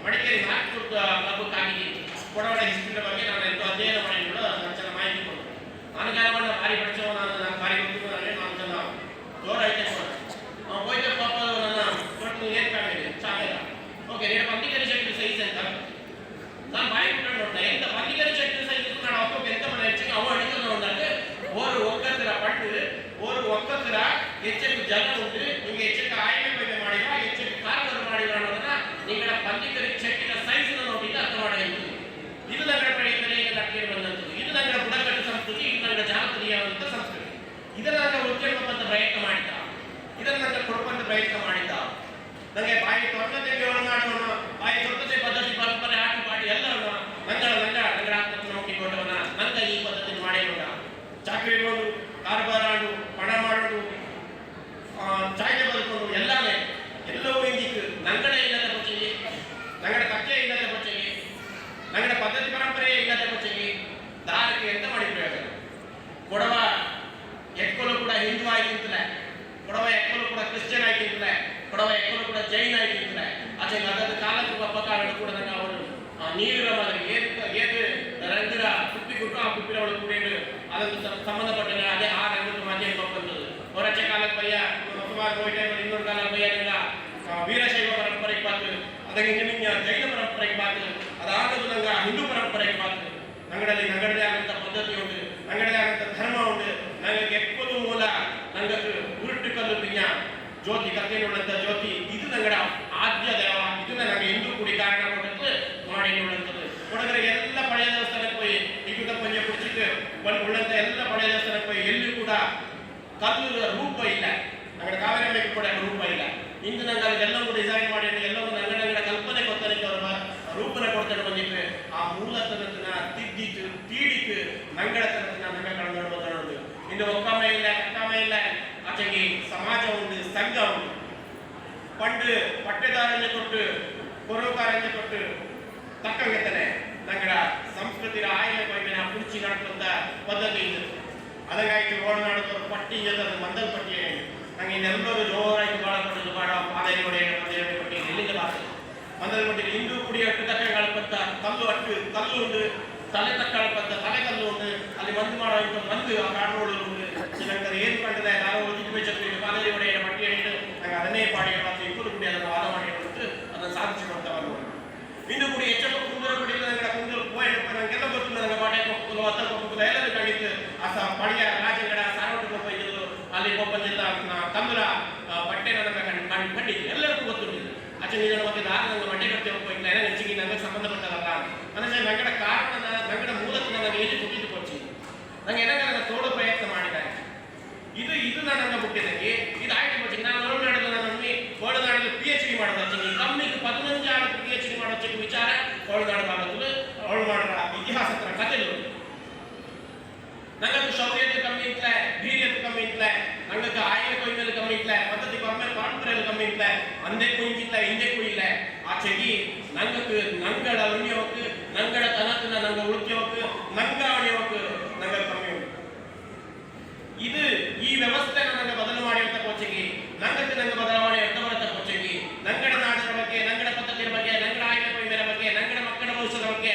ಮಡಿಕೇರಿ ನಾಲ್ಕು ಕ್ಲಬ್ಗಾಗಿ ಕೊಡವಡ ಹಿಸ್ಟ್ರಿಯ ಬಗ್ಗೆ ನಾನು ಎಂಟು ಅಧ್ಯಯನ ಮಾಡಿ ಕೂಡ ನನ್ನ ಚೆನ್ನಾಗಿ ಮಾಹಿತಿ ಕೊಡು ನಾನು ಕಾಲವನ್ನು ಭಾರಿ படிச்சವ ನಾನು ಭಾರಿ ಗೊತ್ತಿದ್ದು ನಾನು ಚೆನ್ನ ಜೋರ ಐತೆ ಹೋಯ್ತು ಪಾಪ ನನ್ನ ಕೊಟ್ಟು ಏನು ಕಾಣಿದೆ ಚಾಲೆಲ್ಲ ಓಕೆ ನೀನು ಪಂಡಿಕರಿ ಶಕ್ತಿ ಸೈಜ್ ಅಂತ ನಾನು ಬಾಯಿ ಬಿಟ್ಟು ನೋಡ್ತಾ ಎಂತ ಪಂಡಿಕರಿ ಶಕ್ತಿ ಸೈಜ್ ನಾನು ಅಪ್ಪಕ್ಕೆ ಎಂತ ಮನೆ ಹೆಚ್ಚಿಗೆ ಅವ ಹಿಡಿದು ನೋಡಿದ್ರೆ ಓರು ಒಕ್ಕತ್ತರ ಪಟ್ಟು ಓರು ಒಕ್ಕತ್ತರ ಹೆಚ್ಚೆಚ್ಚು ಜನ ಉಂಟು ನಿಮಗೆ ಹೆಚ್ಚೆಚ್ಚು ಆಯ್ಕೆ ಬಗ್ಗೆ ಮಾಡಿಲ್ಲ ಹೆಚ್ಚೆಚ್ಚು ಕಾರ್ಯವನ್ನು ಮಾಡಿಲ್ಲ ಅನ್ನೋದನ್ನ ನಿಗಳ ಪಂಡಿಕರಿ ಶಕ್ತಿಯ ಸೈಜ್ನ ನೋಡಿದ್ದು ಅರ್ಥ ಮಾಡಬೇಕು ಇದು ನಗರ ಪಡೆಯುತ್ತದೆ ಈಗ ನಟ್ಟಿಗೆ ಬಂದಂಥದ್ದು ಇದು ನಗರ ಬುಡಕಟ್ಟು ಸಂಸ್ಕೃತಿ ಇದು ನಗರ ಜಾಗತೀಯವಾದಂಥ ಸಂಸ್ಕೃತಿ ಇದನ್ನು ನನ್ನ ಉದ್ಯಮಕ್ಕಂತ ಪ್ರಯತ್ನ ಮಾಡಿದ್ದ ಇದನ್ನು ನನ್ನ ಕೊಡುವಂತ ಪ್ರಯತ್ನ ಮಾಡಿದ್ದ ನನಗೆ ಬಾಯಿ ತೊಟ್ಟತೆಗೆ ಒಳನಾಡೋಣ ಬಾಯಿ ತೊಟ್ಟತೆ ಪದ್ಧತಿ ಪರಂಪರೆ ಆಟ ಪಾಟಿ ಎಲ್ಲವನ್ನ ನಂಗಡ ಆತ್ಮಕ್ಕೆ ನೋಡಿಕೊಂಡವನ ನಂಗ ಈ ಪದ್ಧತಿ ಮಾಡಿರೋಣ ಚಾಕರಿ ಮಾಡೋದು ಕಾರ್ಬಾರ ಆಡು ಪಣ ಮಾಡೋದು ಚಾಯ್ದೆ ಬದುಕೊಂಡು ಎಲ್ಲವೂ ಇಂದಿತ್ತು ನಂಗಡ ಇಲ್ಲದ ಬಚ್ಚೆಗೆ ನಂಗಡ ತಕ್ಕೆ ಇಲ್ಲದ ಬಚ್ಚೆಗೆ ನಂಗಡ ಪದ್ಧತಿ ಪರಂಪರೆ ಇಲ್ಲದ ಬಚ್ಚೆಗೆ ದಾರಕ್ಕೆ ಎಂತ ಮಾಡಿ ಪ್ರಯೋಜನ ಕೊಡವ ಎಕ್ಕಲು ಕೂಡ ಹಿಂದೂ ಆಗಿಂತಲೇ ಕೊಡವ ಎಕ್ಕಲು ಕೂಡ ಕ್ರಿಶ್ಚಿಯನ್ ಆಗಿಂತಲೇ ಕೊಡವ ಎಕ್ಕಲು ಕೂಡ ಜೈನ್ ಆಗಿಂತಲೇ ಆಚೆ ಅದರ ಕಾಲಕ್ಕೆ ಪಕ್ಕಗಳು ಕೂಡ ನಂಗೆ ಅವರು ನೀರಿನ ಮಾದರಿ ಏದು ರಂಗಿರ ಕುಪ್ಪಿ ಕೊಟ್ಟು ಆ ಕುಪ್ಪಿನ ಒಳಗೆ ಕೂಡ ಅದಕ್ಕೆ ಸಂಬಂಧಪಟ್ಟ ಅದೇ ಆ ರಂಗದ ಮಾಧ್ಯಮ ಬಂದದ್ದು ಹೊರಚೆ ಕಾಲಕ್ಕೆ ಬಯ್ಯ ಸುಮಾರು ಇನ್ನೊಂದು ಕಾಲ ಬಯ್ಯ ವೀರಶೈವ ಪರಂಪರೆಗೆ ಬಾತು ಅದಕ್ಕೆ ನಿಮಗೆ ಜೈನ ಪರಂಪರೆಗೆ ಬಾತು ಅದಾದದು ನಂಗೆ ಹಿಂದೂ ಪರಂಪರೆಗೆ ಬಾತು ನಂಗಡದೇ ಆದಂಥ ಪದ್ಧತಿ ಉಂಟು ನಂಗಡದೇ ಆದಂಥ ಧರ್ಮ ಉಂಟು ನನಗೆ ಎಪ್ಪದು ಮೂಲ ನಂಗಕ್ಕೆ ಉರುಟ್ಟು ಕಲ್ಲು ಪಿಂಜ ಜ್ಯೋತಿ ಕತ್ತೆನುಳ್ಳಂಥ ಜ್ಯೋತಿ ಇದು ನಂಗಡ ಆದ್ಯ ದೇವ ಇದನ್ನ ನನಗೆ ಹಿಂದೂ ಕೂಡಿ ಕಾರಣ ಕೊಟ್ಟದ್ದು ಮಾಡಿ ನೋಡುವಂಥದ್ದು ಕೊಡಗರೆ ಎಲ್ಲ ಪಳೆಯ ದೇವಸ್ಥಾನಕ್ಕೆ ಹೋಗಿ ಈಗ ಪಂಜೆ ಕುಡಿಸಿದ್ದು ಉಳ್ಳಂಥ ಎಲ್ಲ ಪಳೆಯ ದೇವಸ್ಥಾನಕ್ಕೆ ಹೋಗಿ ಎಲ್ಲಿಯೂ ಕೂಡ ಕಲ್ಲು ರೂಪ ಇಲ್ಲ ನಂಗಡ ಕಾವೇರಿ ಬೇಕು ಕೂಡ ರೂಪ ಇಲ್ಲ ಇಂದು ನಂಗೆ ಅದೆಲ್ಲವೂ ಡಿಸೈನ್ ಮಾಡಿ ಎಲ್ಲವೂ ನಂಗಡ ಕಲ್ಪನೆ ಕೊಡ್ತಾರೆ ಅವರ ರೂಪನ ಕೊಡ್ತಾರೆ ಬಂದಿತ್ತು ಆ ಮೂಲತನದನ್ನ ತಿದ್ದಿತ್ತು ತೀಡಿತ್ತು ನಂಗಡತನದನ್ನ ನಂಗೆ ಕಳೆದು ಇನ್ನು ಒಕ್ಕಮ ಇಲ್ಲ ಕಕ್ಕಮ ಇಲ್ಲ ಆಚೆಗೆ ಸಮಾಜ ಉಂಟು ಸಂಘ ಉಂಟು ಪಂಡು ಪಟ್ಟೆದಾರನ್ನೇ ಕೊಟ್ಟು ಕೊರೋಕಾರನ್ನೇ ಕೊಟ್ಟು ತಕ್ಕಂಗೆತ್ತನೆ ನಂಗಡ ಸಂಸ್ಕೃತಿಯ ಆಯ್ಕೆ ಬಗ್ಗೆ ಕುರ್ಚಿ ನಡ್ಕೊಂತ ಪದ್ಧತಿ ಇದು ಅದಕ್ಕಾಗಿ ಓಡನಾಡೋದು ಪಟ್ಟಿ ಜೊತೆ ಮಂದಲ್ ಪಟ್ಟಿ ನಂಗೆ ಇನ್ನೆಲ್ಲರೂ ಜೋರಾಗಿ ಬಾಳ ಕೊಡೋದು ಮಾಡೋ ಪಾದರಿ ಪಟ್ಟಿ ಎಲ್ಲಿಂದ ಬಾರ್ತದೆ ಮಂದಲ್ ಪಟ್ಟಿ ಹಿಂದೂ ಕುಡಿ ಅಟ್ಟು ತಕ್ಕಗಳಪತ್ತ ಕಲ್ಲು ಉಂಟು ತಲೆ ತಕ್ಕಳಪತ್ತ ತಲೆ ಕಲ್ಲು ಉಂಟು ಅಲ್ಲಿ ಮಂದು ಮಾಡೋ ಮಂದು ಆ ಕಾಡುಗಳು ಉಂಟು ನಂಗೆ ಏನು ಕಂಡಿದೆ ನಾವು ಪಾದರಿ ಒಡೆಯ ಪಟ್ಟಿ ಹೇಳಿದ್ದು ನಂಗೆ ಅದನ್ನೇ ಪಾಡಿ ಮತ್ತು ಇಬ್ಬರು ಕುಡಿ ಅದನ್ನು ವಾದ ಮಾಡಿ ಅದನ್ನು ಸಾಧಿಸಿಕೊಡ್ತವರು ಹಿಂದೂ ಕುಡಿ ಹೆಚ್ಚು ಕುಂದೂರು ಕುಡಿಲ್ಲ ನಂಗೆ ಕುಂದೂರು ಪೋಯಪ್ಪ ನಂಗೆಲ್ಲ ಗೊತ್ತಿಲ್ಲ ನನಗೆ ಪಾಠ ಕೊಪ್ಪಲು ಅತ್ತ ಕೊಪ್ಪಲು ಎಲ್ಲರೂ ಕಂಡಿತ್ತು ಆ ಪಡಿಯ ರಾಜಗಡ ಸಾರ್ವಜನಿಕ ಇದ್ದು ಅಲ್ಲಿ ಒಬ್ಬ ತಮ್ಮರ ಬಟ್ಟೆ ನನಗೆ ಕಂಡಿದ್ದು ಆಚೆ ನೀನು ಮತ್ತೆ ದಾರ ನಂಗೆ ಮಂಡೆ ಕಟ್ಟಿ ಹೋಗ್ಬೇಕು ಇಲ್ಲ ಹೆಚ್ಚಿಗೆ ನಂಗೆ ಸಂಬಂಧಪಟ್ಟದಲ್ಲ ಅಂದರೆ ನಂಗಡ ಕಾರಣ ನಂಗಡ ಮೂಲಕ ನನಗೆ ಏಜು ಹುಟ್ಟಿದ್ದು ಕೊಚ್ಚಿ ನಂಗೆ ಏನಾಗ ತೋಡೋ ಪ್ರಯತ್ನ ಮಾಡಿದ್ದಾರೆ ಇದು ನನ್ನ ಹುಟ್ಟಿದಂಗೆ ಇದು ಆಯ್ತು ಕೊಚ್ಚಿ ನಾನು ಒಳನಾಡಲು ನನ್ನೊಮ್ಮೆ ಒಳನಾಡಲು PhD ಮಾಡೋದು ಕಮ್ಮಿಗೆ 15 ಆಳು PhD ಮಾಡೋ ವಿಚಾರ ಒಳನಾಡು ಭಾಗದಲ್ಲಿ ಒಳನಾಡ ಇತಿಹಾಸದ ಕಥೆಗಳು ನಂಗದು ಶೌರ್ಯತೆ ಕಮ್ಮಿ ಇತ್ತಲೆ ವೀರ್ಯತೆ ಕಮ್ಮಿ ಇತ್ತಲೆ ನಂಗಕ್ಕೆ ಆಯ್ಕೆ ಕೊಯ್ಮೇಲೆ ಕಮ್ಮಿ ಇತ್ತಲೆ ಪದ್ಧತಿ ಪರ್ಮೇಲೆ ಪಾರಂಪರ್ಯದಲ್ಲಿ ಕಮ್ಮಿ ಇತ್ತಲೆ ಅಂದೆ ಕುಯ್ಯಿಲ್ಲ ಹಿಂದೆ ಕುಯ್ಯಿಲ್ಲ ಆಚೆಗಿ ನಂಗಕ್ಕೆ ನಂಗಡ ಉಣ್ಯೋಕ್ಕೆ ನಂಗಡ ತನಕನ ನಂಗೆ ಉಳಿಯೋಕ್ಕೆ ನಂಗ ಅಣಿಯೋಕ್ಕೆ ನಂಗೆ ಕಮ್ಮಿ ಉಂಟು ಇದು ಈ ವ್ಯವಸ್ಥೆ ನನಗೆ ಬದಲು ಮಾಡಿರ್ತ ಕೊಚ್ಚೆಗಿ ನಂಗಕ್ಕೆ ನಂಗೆ ಬದಲಾವಣೆ ಅರ್ಥ ಬರತ್ತ ಕೊಚ್ಚೆಗಿ ನಂಗಡ ನಾಡರ ಬಗ್ಗೆ ನಂಗಡ ಪದ್ಧತಿಯ ಬಗ್ಗೆ ನಂಗಡ ಆಯ್ಕೆ ಕೊಯ್ಮೇಲೆ ಬಗ್ಗೆ ನಂಗಡ ಮಕ್ಕಳ ಭವಿಷ್ಯದ ಬಗ್ಗೆ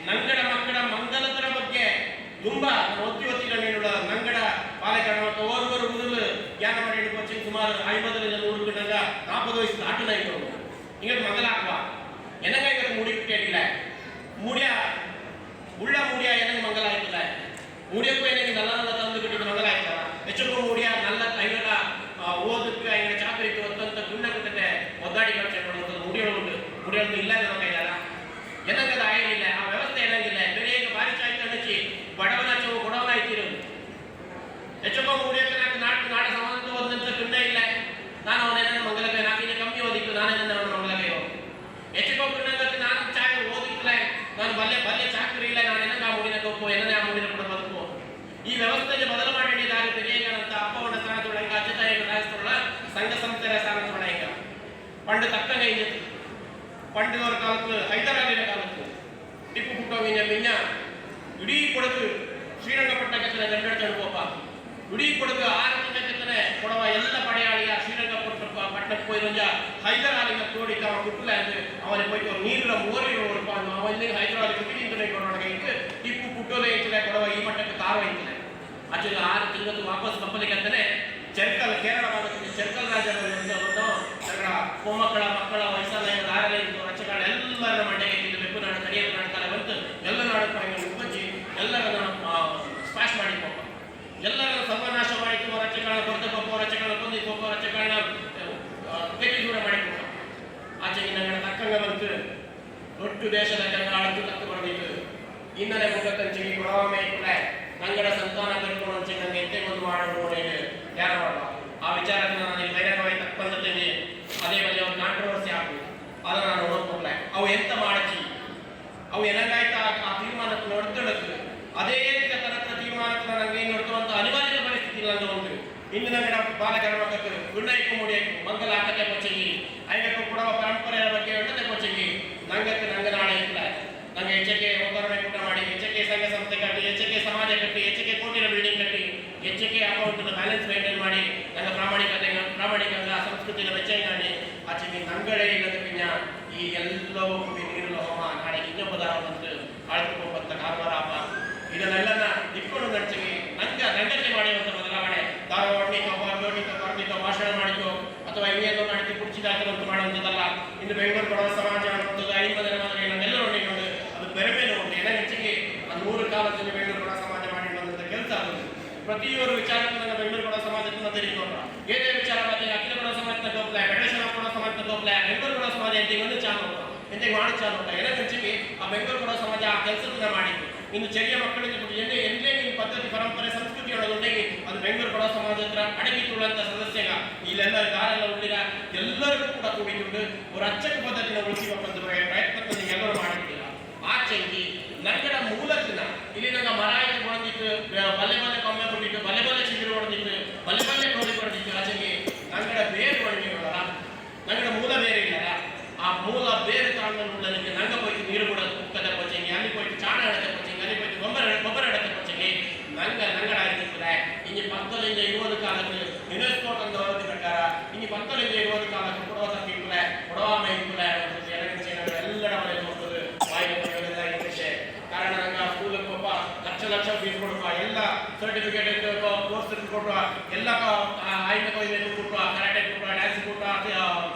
ನಂಗಡ ಮಕ್ಕಳ ಮಂಗಲತರ ಬಗ್ಗೆ ತುಂಬಾ ಒತ್ತಿ ನೀಡುವ ನಂಗಡ ಪಾಲಕರ ಮತ್ತು ಓರ್ವರು ಮೊದಲು ಜ್ಞಾನ ಮಾಡಿ ಕೊಚ್ಚಿ ಸುಮಾರು 50ರಿಂದ 100 ನಂಗ 40 ವಯಸ್ಸು ದಾಟಲ ಇತ್ತು ಹಿಂಗೆ ಮಂಗಲ ಹಾಕುವ ಎನಗ ಇವತ್ತು ಮೂಡಿ ಕೇಳಿಲ್ಲ ಮೂಡಿಯ ಉಳ್ಳ ಮೂಡಿಯ ಎನಗ ಮಂಗಲ ಆಯ್ತಲ್ಲ ಮೂಡಿಯಕ್ಕೂ ಏನಾಗಿ ನಲ್ಲ ತಂದು ಬಿಟ್ಟಿದ್ದು ಮಂಗಲ ಆಯ್ತಲ್ಲ ಹೆಚ್ಚು ಮೂಡಿಯ ನಲ್ಲ ಐಗಳ ಓದಕ್ಕೆ ಐಗಳ ಚಾಕರಿಗೆ ಒತ್ತಂತ ಗುಂಡ ಬಿಟ್ಟೆ ಒದ್ದಾಡಿ ಖರ್ಚು ಮಾಡುವಂಥದ್ದು ಮುಡಿಯೊಳಗುಂಟು ಮುಡಿಯೊಳಗೆ ಇಲ್ಲ ನಮ್ಮ ಕೈಯಲ್ಲ ಎನಗದ ಆಯಲಿಲ್ಲ ಆ ವ್ಯವಸ್ಥೆ ಏನಾಗಿಲ್ಲ ಬೇರೆ ಈಗ ಭಾರಿ ಚಾಯ್ತು ಅನ್ನಿಸಿ ಬಡವನ ಚೌ ಕೊಡವನ ಐತಿರೋದು ಹೆಚ್ಚುಕೋ ಮೂಡಿಯಕ್ಕೆ ನಾಟ ಸಮಾನ ಓದಂತ ಗುಂಡ ಇಲ್ಲ ನಾನು ಅವನೇನ ಮಂಗಲಕ್ಕೆ ನಾಲ್ಕಿನ ಕಮ್ಮಿ ಓದಿತ್ತು ನಾನೇ ನನ್ನ ಮಂಗಲಕ್ಕೆ ಹೆಚ್ಚುಕೋ ಗುಂಡಕ್ಕೆ ನಾನು ಚಾಕರಿ ಓದಿತ್ತಲೇ ನಾನು ಬಲ್ಲೆ ಚಾಕರಿ ಇಲ್ಲ ನಾನೇನ ಆ ಮೂಡಿನ ತಪ್ಪು ಏನನೇ ಆ ಮೂಡಿನ ಕೂಡ ಬದುಕು ಈ ವ್ಯವಸ್ಥೆಗೆ ಬದಲು ಮಾಡಿದ್ದಾರೆ ತೆರೆಯಂತ ಅಪ್ಪವನ್ನ ಸ್ಥಾನದೊಳಗೆ ಅಜ್ಜತಾಯಿಗೆ ರಾಜಸ್ಥಳ ಸಂಘ ಸಂಸ್ಥೆಯ ಸ್ಥಾನದೊಳಗೆ ಪಂಡು ತಕ್ಕಂಗೆ ಇದೆ ಪಂಡಿನವರ ಕಾಲಕ್ಕೆ ಹೈದರಾಲಿನ ಕಾಲಕ್ಕೆ ಟಿಪ್ಪು ಪುಟ್ಟವಿನ ಮಿನ್ನ ಇಡೀ ಕೊಡಗು ಶ್ರೀರಂಗಪಟ್ಟಣಕ್ಕೆ ಗಂಡಡ್ತನ ಕೋಪ ಇಡೀ ಕೊಡಗು 6 ತಿಂಗಳಕ್ಕೆ ಕೊಡವ ಎಲ್ಲ ಪಡೆಯಾಳಿಯ ಶ್ರೀರಂಗಪಟ್ಟಣಕ್ಕೆ ಹೋಯ್ರಂಜ ಹೈದರಾಲಿನ ತೋಡಿ ತಾವ ಕುಟ್ಟಲ ಅಂದ್ರೆ ಅವನಿಗೆ ಹೋಯ್ತು ನೀರಿನ ಮೋರಿನ ರೂಪಾಯಿ ಅವಲ್ಲಿ ಹೈದರಾಲಿ ಕುಟ್ಟಿಂತಲೇ ಕೊಡೋಣ ಇತ್ತು ಟಿಪ್ಪು ಪುಟ್ಟೋಲೆ ಇತ್ತಲೆ ಕೊಡವ ಈ ಮಟ್ಟಕ್ಕೆ ತಾರೋ ಇತ್ತಲೆ ಆಚೆ 6 ತಿಂಗಳು ವಾಪಸ್ ಕಪ್ಪಲಿಗೆ ಅಂತಾನೆ ಚೆರ್ಕಲ್ ಕೇರಳ ಭಾಗದಲ್ಲಿ ಚೆರ್ಕಲ್ ರಾಜ್ಯದಲ್ಲಿ ಮೊಮ್ಮಕ್ಕಳ ಮಕ್ಕಳ ವಯಸ್ಸಲ್ಲ ದಾರಲೆ ರಚಗಳ ಎಲ್ಲರ ಮಂಡೆಗೆ ಬೆಕ್ಕು ನಾಡು ಕಡಿಯ ನಾಟಕ ಬಂತು ಎಲ್ಲ ನಾಡು ಉಪಜಿ ಎಲ್ಲರನ್ನು ಸ್ಪಾಶ್ ಮಾಡಿ ಹೋಗ ಎಲ್ಲರನ್ನು ಸರ್ವನಾಶ ಮಾಡಿತು ರಚೆಗಳನ್ನ ಕೊಡ್ತಪ್ಪ ರಚೆಗಳನ್ನ ಕೊಂದಿಪ್ಪ ರಚೆಗಳನ್ನ ಕೆಟ್ಟಿ ದೂರ ಮಾಡಿಕೊಟ್ಟ ಆಚೆಗೆ ನಂಗಡ ತಕ್ಕಂಗ ಬಂತು ದೊಡ್ಡ ದೇಶದ ಕಂಗ ಅಳತು ತಕ್ಕ ಬರಬೇಕು ಇನ್ನಲೆ ಮುಖ ಕಂಚಿಗೆ ಕೊಡವಾಮೆ ಇಟ್ಟರೆ ನಂಗಡ ಸಂತಾನ ಕರ್ಕೊಂಡು ಹಂಚಿ ನಂಗೆ ಎತ್ತೆ ಒಂದು ಮಾಡೋದು ಯಾರು ಮಾಡುವ ಆ ವಿಚಾರಕ್ಕೆ ನಾನು ಬಹಿರಂಗವಾಗಿ ತಕ್ಕಂತೇನೆ ಅದೇ ಬಗ್ಗೆ ಒಂದು ಕಾಂಟ್ರವರ್ಸಿ ಆಗು ಅದನ್ನು ನಾನು ನೋಡ್ಕೊಂಡ್ಲೆ ಅವು ಎಂತ ಮಾಡಚಿ ಅವು ಏನಾಗಾಯ್ತು ಆ ತೀರ್ಮಾನಕ್ಕೆ ನೋಡ್ಕೊಳ್ಳೋದು ಅದೇ ರೀತಿಯ ತನಕ ತೀರ್ಮಾನಕ್ಕೆ ನನಗೆ ನೋಡ್ಕೊಳ್ಳುವಂಥ ಅನಿವಾರ್ಯ ಪರಿಸ್ಥಿತಿ ಇಲ್ಲ ಉಂಟು ಇಂದಿನ ಬಾಲಕರ ಮಕ್ಕಳು ಗುಂಡೈಕು ಮುಡಿಯಕು ಮಂಗಲ ಆಟಕ್ಕೆ ಕೊಚ್ಚಗಿ ಐದಕ್ಕೂ ಕೂಡ ಪರಂಪರೆಯ ಬಗ್ಗೆ ಒಟ್ಟತೆ ಕೊಚ್ಚಗಿ ನಂಗಕ್ಕೆ ನಂಗೆ ನಾಳೆ ಇಲ್ಲ ನಂಗೆ ಹೆಚ್ಚಕ್ಕೆ ಒಗ್ಗರಣೆ ಕೂಟ ಮಾಡಿ ಹೆಚ್ಚಕ್ಕೆ ಸಂಘ ಸಂಸ್ಥೆ ಕಟ್ಟಿ ಹೆಚ್ಚಕ್ಕೆ ಸಮಾಜ ಕಟ್ಟಿ ಹೆಚ್ಚಕ್ಕೆ ಕೋಟಿನ ಬಿಲ್ಡಿಂಗ್ ಕಟ್ಟಿ ಹೆಚ್ಚಕ್ಕೆ ಅಕೌಂಟ್ ಬ್ಯಾಲೆನ್ಸ್ ಮೇಂಟೈನ್ ಮಾಡಿ ನನ್ನ ಪ್ರಾಮಾಣಿಕಂಗ ಸಂಸ್ಕೃತಿನ ವೆಚ್ಚಂಗಾಡಿ ಆಚೆಗೆ ನಂಗಡೆ ಇಲ್ಲದ ಪಿಂಜ ಈ ಎಲ್ಲವೂ ನೀರು ಹೋಮ ನಾಳೆ ಇನ್ನೊಬ್ಬದಾರ ಬಂತು ಆಳ್ಕೊಬ್ಬಂತ ಕಾರವಾರಾಪ ಇದನ್ನೆಲ್ಲನ ಇಟ್ಕೊಂಡು ನಡ್ಚಿಗೆ ನಂಗಕ್ಕೆ ಮಾಡುವಂಥ ಬದಲಾವಣೆ ಧಾರವಾಡ ಭಾಷಣ ಮಾಡಿಕೋ ಅಥವಾ ಇನ್ನೇನೋ ಮಾಡಿದ್ದು ಕುರ್ಚಿದಾಕದಂತ ಮಾಡುವಂಥದ್ದಲ್ಲ ಇನ್ನು ಬೆಂಗಳೂರು ಬಡವ ಸಮಾಜ ಅನ್ನುವಂಥದ್ದು 50ನೇ ಮಾದರಿ ನಮ್ಮೆಲ್ಲರೂ ನೋಡಿಕೊಂಡು ಅದು ಬೇರೆ ಬೇರೆ ಉಂಟು ಏನೋ ಹೆಚ್ಚಿಗೆ ಅದು 3 ಕಾಲದಲ್ಲಿ ಬೆಂಗಳೂರು ಬಡವ ಸಮಾಜ ಮಾಡಿ ಬಂದಂಥ ಕೆಲಸ ಆಗುತ್ತೆ ಪ್ರತಿಯೊಂದು ವಿಚಾರಕ್ಕೂ ನನ್ನ ಬೆಂಗಳೂರು ಬಡವ ಸಮಾಜಕ್ಕೆ ತೆರೀಕೊಂಡ್ರ ಏನೇ ವಿಚಾರ ಮತ್ತೆ ಅಖಿಲ ಬಡವ ಸಮಾಜದ ಗೋಪ್ಲ ಫೆಡರೇಷನ್ ಆಫ್ ಬಡವ ಸಮಾಜದ ಗೋಪ್ಲ ಬೆಂಗಳೂರು ಬಡವ ಸಮಾಜ ಅಂತ ಒಂದು ಚಾನಲ್ ಎಂತ ಮಾಡಿ ಚಾನಲ್ ಏನೋ ಹೆಚ್ಚಿಗೆ ಆ ಬೆಂಗಳೂರು ಬಡವ ಸಮಾಜ ಆ ಕೆಲಸವನ್ನ ಮಾಡಿದ್ದು ಇನ್ನು ಚೆರಿಯ ಮಕ್ಕಳಿಗೆ ಎಲ್ಲೇ ನಿಮ್ಮ ಪದ್ಧತಿ ಪರಂಪರೆ ಸಂಸ್ಕೃತಿ ಒಳಗೊಂಡಾಗಿ ಅದು ಬೆಂಗಳೂರು ಬಡವ ಸಮಾಜ ಹತ್ರ ಅಡಗಿಕೊಳ್ಳುವಂಥ ಸದಸ್ಯಗ ಇಲ್ಲೆಲ್ಲ ದಾರೆಲ್ಲ ಉಳಿದ ಎಲ್ಲರಿಗೂ ಕೂಡ ಕೂಡಿಕೊಂಡು ಒಂದು ಅಚ್ಚಕ ಪದ್ಧತಿನ ಉಳಿಸಿಬೇಕಂತ ಪ್ರಯತ್ನ ಎಲ್ಲರೂ ಮಾಡಿಬಿಟ್ಟಿಲ್ಲ ಆಚೆಗೆ ನಂಗಡ ಮೂಲಕಿನ ಇಲ್ಲಿ ನಂಗೆ ಮರಾಯಿ ಹೊಡೆದಿತ್ತು ಬಲ್ಲೆ ಕೊಮ್ಮೆ ಕೊಟ್ಟಿತ್ತು ಬಲ್ಲೆ ಚಿಗುರು ಹೊಡೆದಿತ್ತು ಬಲ್ಲೆ ಕೋಡಿ ಹೊಡೆದಿತ್ತು ಆಚೆಗೆ ನಂಗಡ ಬೇರೆ ಹೊಡೆದಿಲ್ಲ ನಂಗಡ ಮೂಲ ಬೇರೆ ಇಲ್ಲ ಆ ಮೂಲ ಬೇರೆ ತಾಂಡಲಿಕ್ಕೆ ನಂಗೆ ಹೋಯ್ತು ನೀರು ಕೂಡ ಕುಕ್ಕದ ಕೊಚ್ಚಂಗಿ ಅಲ್ಲಿ ಹೋಯ್ತು ಚಾಣ ಎಡತೆ ಕೊಚ್ಚಂಗಿ ಅಲ್ಲಿ ಹೋಯ್ತು ಗೊಬ್ಬರ ಎಡತೆ ಕೊಚ್ಚಂಗಿ ನಂಗಡ ಆಗಿರ್ತದೆ ಇನ್ನು 10 ಕಾಲಕ್ಕೆ ಯುನೆಸ್ಕೋ ತಂದ ವರದಿ ಪ್ರಕಾರ ಇನ್ನು 10 ಕಾಲಕ್ಕೆ ಕೊಡವ ತಪ್ಪಿಲ್ಲ ಕೊಡವಾಮೆ ಇಟ್ಟಿಲ್ಲ ಎಲ್ಲರ ಮನೆ ನೋಡ್ತದೆ ವಾಯುವೆಲ್ಲ ಇಂಗ್ಲೀಷೆ ಕಾರಣ ನಂಗೆ ಸ್ಕೂಲಿಗೆ ಪಾಪ ಲಕ್ಷ ಫೀಸ್ ಕೊಡುವ ಎಲ್ಲ ಸರ್ಟಿಫಿಕೇಟ್ ಕೋರ್ಸ್ ಕೊಡುವ ಎಲ್ಲ ಆಯ್ಕೆ ಕೊಡುವ ಕರಾಟೆ ಕೊಡುವ ಡ್ಯಾನ್ಸ್ ಕೊಡುವ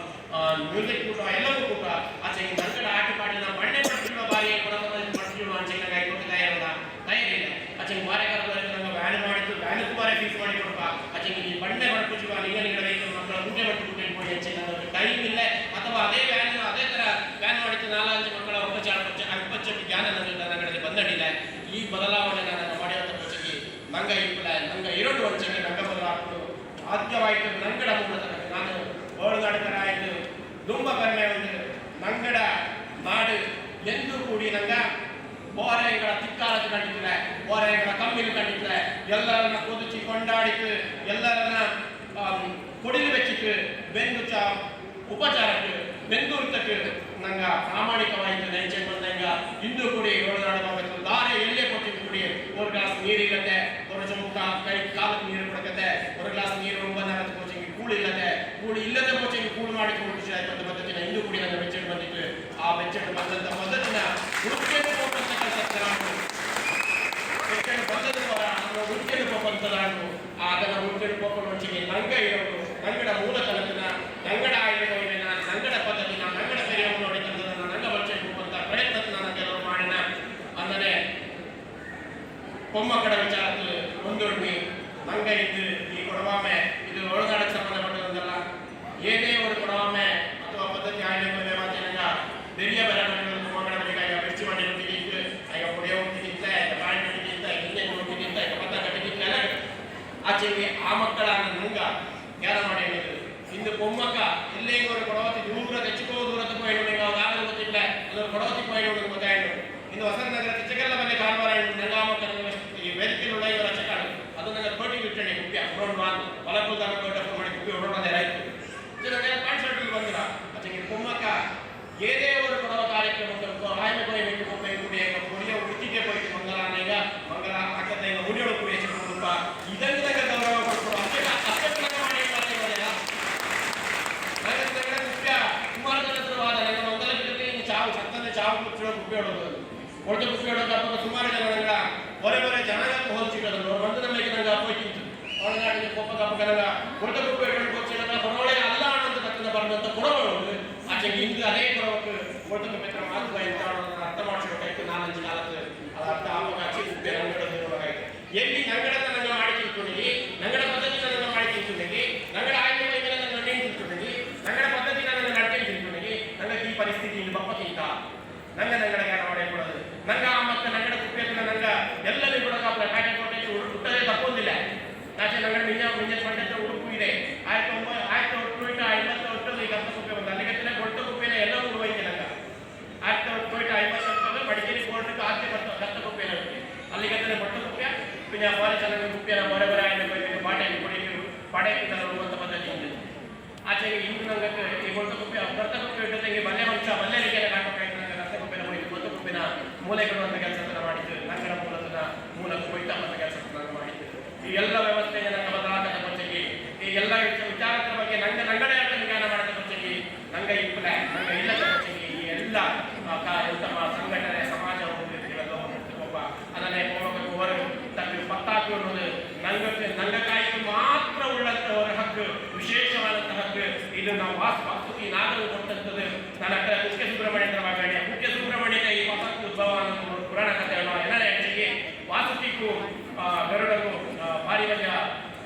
ಮ್ಯೂಸಿಕ್ ಕೊಡುವ ಎಲ್ಲವೂ ಕೊಡುವ ಆಚೆ ನಂಗಡ ಆಟ ಪಾಡಿನ ಬಂಡೆ ಪಟ್ಟಿರುವ ಬಾರಿ ಪಟ್ಟಿರುವ ಅಂಚೆಗೆ ತಯಾರಿಲ್ಲ ಆಚೆ ಬಾರೆಗಾರದಲ್ಲಿ ನಂಗೆ ವ್ಯಾನ್ ಮಾಡಿದ್ದು ವ್ಯಾನ್ಗೂ ಬಾರೆ ಫೀಸ್ ಮಾಡಿ ಕೊಡುವ ಆಚೆಗೆ ಈ ಬಂಡೆ ಮಾಡ್ಕೊಚುವ ನಿಗನಿಗಳ ಮಕ್ಕಳ ಗುಡ್ಡೆ ಮಟ್ಟು ಕೊಡಿ ಹೆಚ್ಚಿನ ಟೈಮ್ ಇಲ್ಲ ಅಥವಾ ಅದೇ ವ್ಯಾನ್ ಆಯ್ತು ನಂಗಡ ಮೂಲಕ ನಾನು ಓಡುನಾಡಿತರ ಆಯ್ತು ತುಂಬ ಕಡಿಮೆ ಉಂಟು ನಂಗಡ ನಾಡು ಎಂದು ಕೂಡಿ ನಂಗ ಬೋರೆಗಳ ತಿಕ್ಕಾಲಕ್ಕೆ ಕಂಡಿದ್ರೆ ಬೋರೆಗಳ ಕಮ್ಮಿಲು ಕಂಡಿದ್ರೆ ಎಲ್ಲರನ್ನ ಕುದಿಸಿ ಕೊಂಡಾಡಿತು ಎಲ್ಲರನ್ನ ಕೊಡಿಲು வெச்சிட்டு ಬೆಂದು ಉಪಚಾರಕ್ಕೆ ಬೆಂದೂರ್ತಕ್ಕೆ ನಂಗ ಪ್ರಾಮಾಣಿಕವಾಯಿತು ನೆಂಚೆ ಬಂದಂಗ ಇಂದು ಕೂಡಿ ಓಡನಾಡ ಹೋಗಬೇಕು ದಾರೆ ಎಲ್ಲೇ ಕೊಟ್ಟಿದ್ದು ಕೂಡಿ ಒಂದು ಗ್ಲಾಸ್ ನೀರಿಲ್ಲದೆ ಒಂದು ಚಮುಕ ಕೈ ಕಾಲಕ್ಕೆ ನೀರು ಕೊಡಕತ್ತೆ ಒಂದು ಗ್ಲಾಸ್ ನೀರು ಒಂಬತ್ತು ಕೋಚಿಂಗ್ ಕೂಳಿಲ್ಲದೆ ಕೂಳಿ ಇಲ್ಲದೆ ಕೋಚಿಂಗ್ ಕೂಳು ಮಾಡಿಕೊಂಡು ಖುಷಿ ಆಯ್ತು ಅಂತ ಪದ್ಧತಿನ ಇಂದು ಕೂಡಿ ನನ್ನ ಬೆಚ್ಚಟ್ಟು ಬಂದಿತ್ತು ಆ ಬೆಚ್ಚಟ್ಟು ಬಂದಂತ ಪದ್ಧತಿನ ಹುಡುಕಿಯನ್ನು ಹೋಗುವಂತ ಕೆಲಸ ಬೆಚ್ಚಟ್ಟು ಬಂದದ ಹುಡುಕಿಯನ್ನು ಹೋಗುವಂತದಾಡು ಅದನ್ನ ಹುಡುಕಿಯನ್ನು ಹೋಗೋಣ ನಂಗ ಇರೋದು ನಂಗಡ ಮೂಲ ತನಕನ ನಂಗಡ ಆಯ್ಕೆನ ನಂಗಡ ಪದ್ಧತಿನ ನಂಗಡ ಸರಿಯನ್ನು ನೋಡಿ ತಂದದನ್ನ ನಂಗ ಬಳಸಬೇಕು ಅಂತ ಪ್ರಯತ್ನ ನಾನು ಕೆಲವರು ಮಾಡಿನ ಅಂದರೆ பொம்மக்கட விசாரத்து ಮುಂದೂಡಿ ನಂಗ ಇದ್ದು ಈ ಕೊಡವಾಮೆ ಇದು ಒಳನಾಡಕ್ಕೆ ಸಂಬಂಧಪಟ್ಟದಲ್ಲ ಏನೇ ಒಂದು ಕೊಡವಾಮೆ ಅಥವಾ ಪದ್ಧತಿ ಆಯ್ಕೆ ಮಾತಿನಂಗ ಬೆರಿಯ ಬರಗಳನ್ನು ಮೊಮ್ಮಗಳ ಬೇಕಾಗ ಬೆಚ್ಚಿ ಮಾಡಿ ಹೊಟ್ಟಿಗಿತ್ತು ಈಗ ಪುಡಿಯ ಹೊಟ್ಟಿಗಿತ್ತ ಬಾಯಿ ಹೊಟ್ಟಿಗಿತ್ತ ಹಿಂದೆ ಹೊಟ್ಟಿಗಿತ್ತ ಪತ್ತ ಕಟ್ಟಿಗಿತ್ತಲ್ಲ ಆಚೆಗೆ ಆ ಮಕ್ಕಳ ನಂಗ ಯಾರ ಮಾಡಿ ಹೇಳಿದ್ರು ಇಂದು பொಮ್ಮಕ್ಕ ಎಲ್ಲೇ ಒಂದು ಕೊಡವತಿ ದೂರ ತೆಚ್ಚಿಕೋ ದೂರದ ಪೋಯಿಡು ನೀವು ಅದಾಗಲೂ ಗೊತ್ತಿಲ್ಲ ಅದು ಕೊಡವತಿ ಪೋಯಿಡು ಗೊತ್ತಾಯಿತು ಇನ್ನು ವಸಂತ ನಗರ ಚಿಕ್ಕಲ್ಲ ಮನೆ ಕಾರವಾರ ನಂಗಾಮಕ್ಕ ಈ ವೇದಿಕೆಯಲ್ಲಿ ಉಳ್ಳಾಯಿಗಳ ರಚಕಾಡು ಅದು ನನ್ನ ಕೋಟಿ ಬಿಟ್ಟಣೆ ಕುಪ್ಪಿ ಅಪ್ರೋಡ್ ಮಾಡಿ ಹೊಲಕುಲ್ ದಾನ ಕೋಟ ಮಾಡಿ ಕುಪ್ಪಿ ಹೊಡೋದೇ ಆಯ್ತು ಇದನ್ನೆಲ್ಲ ಕಾನ್ಸರ್ಟ್ ಬಂದಿರ ಅದಕ್ಕೆ பொಮ್ಮಕ್ಕ ಏನೇ ಒಂದು ಕೊಡವ ಕಾರ್ಯಕ್ರಮಕ್ಕೆ ಆಯ್ಮೆ ಕೊಯ್ಬೇಕು ಕೊಪ್ಪೆ ಕುಡಿಯ ಕುಡಿಯ ಉಚ್ಚಿಗೆ ಹೋಯ್ತು ಮಂಗಲಾನೀಗ ಮಂಗಲ ಹಾಕತ್ತೆ ಈಗ ಮುಡಿಯೋಳು ಕುಡಿ ಹೆಚ್ಚಿಕೊಂಡು ಇದನ್ನ ಗೌರವ ಕೊಡ್ಕೊಡು ಅಷ್ಟೇ ಮಾಡಿ ಕುಮಾರವಾದ ನನ್ನ ಮೊದಲ ಚಾವು ಸತ್ತನೆ ಚಾವು ಕುಚ್ಚಿಡೋ ಕುಪ್ಪಿ ಹೊಡೋದು ಒಳಗೆ ಕುಪ್ಪಿ ಹೊಡೋದು ಅಪ್ಪ ಸುಮಾರು ಜನ ನಂಗ ಬರೇ ಬರೇ ಜನಗಕ್ಕೆ ಹೋಲ್ಸಿಡೋದು ಬಂದ ನಮಗೆ ನಂಗೆ ಅಪ್ಪೋಯ್ತಿತ್ತು ಒಳನಾಡಿಗೆ ಕೊಪ್ಪ ಕಪ್ಪಗನಗ ಒಳಗೆ ಕುಪ್ಪಿ ಹೊಡೋದು ಕೊಚ್ಚಿಡೋದು ಹೊರೊಳೆ ಅಲ್ಲ ಅನ್ನೋದು ತಕ್ಕನ ಬರೆದಂತ ಕೊಡಗಳು ಆಚೆಗೆ ಇಂದು ಅದೇ ಕೊಡಬೇಕು ಒಳಗೆ ಕುಪ್ಪಿ ಮಾತು ಬಾಯಿತ ಅರ್ಥ ಮಾಡಿಸ್ಬೇಕಾಯ್ತು ನಾನಂಜು ಕಾಲಕ್ಕೆ ಅದು ಅರ್ಥ ಆವಾಗ ಅಚ್ಚಿ ಕುಪ್ಪಿ ನಂಗಡೋದು ಎಲ್ಲಿ ನಂಗಡನ್ನ ನಂಗೆ ಮಾಡಿ ತಿಳ್ಕೊಂಡಿ ನಂಗಡ ಪದ್ಧತಿ ನನ್ನ ಮಾಡಿ ತಿಳ್ಕೊಂಡಿ ನಂಗಡ ಆಯ್ಕೆ ಮೇಲೆ ನನ್ನ ನೇಣು ತಿಳ್ಕೊಂಡಿ ನಂಗಡ ಪದ್ಧತಿ ನನ್ನ ನಡಕೆ ತಿಳ್ಕೊಂಡಿ ನಂಗೆ ಈ ಪರಿಸ್ಥಿತಿ ಇಲ್ಲಿ ಬಪ್ಪಕ್ಕಿಂತ ನಂಗ ನಂಗಡ ಯಾರು ಮಾಡಿಕೊಡೋದು ನಂಗ ಆ ಮತ್ತೆ ನಂಗಡ ಕುಪ್ಪಿಯನ್ನ ನಂಗ ಎಲ್ಲರಿಗೂ ಕೂಡ ಪ್ಯಾಕೆಟ್ ಕೊಟ್ಟೆ ಹುಟ್ಟದೇ ತಪ್ಪೊಂದಿಲ್ಲ ಆಚೆ ನಂಗಡ ಮಿಂಜ ಪಂಡಿತ ಉಡುಪು ಇದೆ 1958 ಈಗ ಹತ್ತು ಕುಪ್ಪೆ ಬಂದು ಅಲ್ಲಿಗೆ ಕೊಟ್ಟ ಕುಪ್ಪಿನ ಎಲ್ಲವೂ ಉಡುವೈತೆ ನಂಗ 1958 ಮಡಿಕೇರಿ ಕೋರ್ಟ್ಗೆ ಆಚೆ ಬರ್ತದೆ ಹತ್ತು ಕುಪ್ಪೆ ಅಲ್ಲಿಗೆ ಬಟ್ಟ ಕುಪ್ಪಿಯ പിന്നെ പോലെ ചില കുപ്പിയാണ് ഓരോരായിട്ട് പാട്ടേക്ക് പൊടിക്ക് പാടേക്ക് തരുವಂತ ಪದ್ಧತಿ ഉണ്ട് ಆಚೆಗೆ ಇಂದು ನಂಗಕ್ಕೆ ಈ ಕೊಟ್ಟ ಕುಪ್ಪಿ ಭರ್ತ ಕುಪ್ಪಿ ಇಟ್ಟಂಗೆ ಬಲ್ಲೆ ಮನುಷ್ಯ ಬಲ್ಲೆರಿಗೆಲ್ಲ ಕಾಟಬೇಕಾಯ್ತು ನಂಗೆ ರಸ್ತೆ ಕುಪ್ಪಿನ ಹೋಯ್ತು ಕೊಟ್ಟ ಕುಪ್ಪಿನ ಮೂಲೆ ಕೊಡುವಂತ ಕೆಲಸವನ್ನು ಮಾಡಿದ್ದು ನಂಗಡ ಮೂಲಕ ಹೋಯ್ತಾ ಅಂತ ಕೆಲಸವನ್ನು ಮಾಡಿದ್ದು ಈ ಎಲ್ಲ ವ್ಯವಸ್ಥೆಗೆ ನಂಗೆ ಬದಲಾಗದ ಪಂಚಗಿ ಈ ಎಲ್ಲ ವಿಚಾರದ ಬಗ್ಗೆ ನಂಗಡೆ ಜ್ಞಾನ ಮಾಡಿದ ಪಂಚಗಿ ನಂಗೆ ಇಪ್ಪಲೆ ನಂಗೆ ಇಲ್ಲದ ಪಂಚಗಿ ಈ ಎಲ್ಲ ಉತ್ತಮ ಸಂಘಟನೆ ಸಮಾಜ ಅದನ್ನೇ ತಕ್ಕ ಪತ್ತಾಕು ಅನ್ನೋದು ನಂಗಕಾಯಿಗೆ ಮಾತ್ರ ಉಳ್ಳಂತ ಅವರ ಹಕ್ಕು ವಿಶೇಷವಾದಂತಹ ಹಕ್ಕು ಇದು ನಾವು ವಾಸ್ತುತಿ ನಾಗರು ಕೊಟ್ಟಂಥದ್ದು ನನ್ನ ಹತ್ರ ಕುಕ್ಕೆ ಸುಬ್ರಹ್ಮಣ್ಯ ಮಾತಾಡಿ ಕುಕ್ಕೆ ಸುಬ್ರಹ್ಮಣ್ಯದ ಈ ಪತ್ತಾಕು ಉದ್ಭವ ಅನ್ನೋ ಪುರಾಣ ಕಥೆಯನ್ನು ಎಲ್ಲ ಹೆಚ್ಚಿಗೆ ವಾಸುಕಿಗೂ ಗರುಡಗೂ ಭಾರಿ ಬಗೆಯ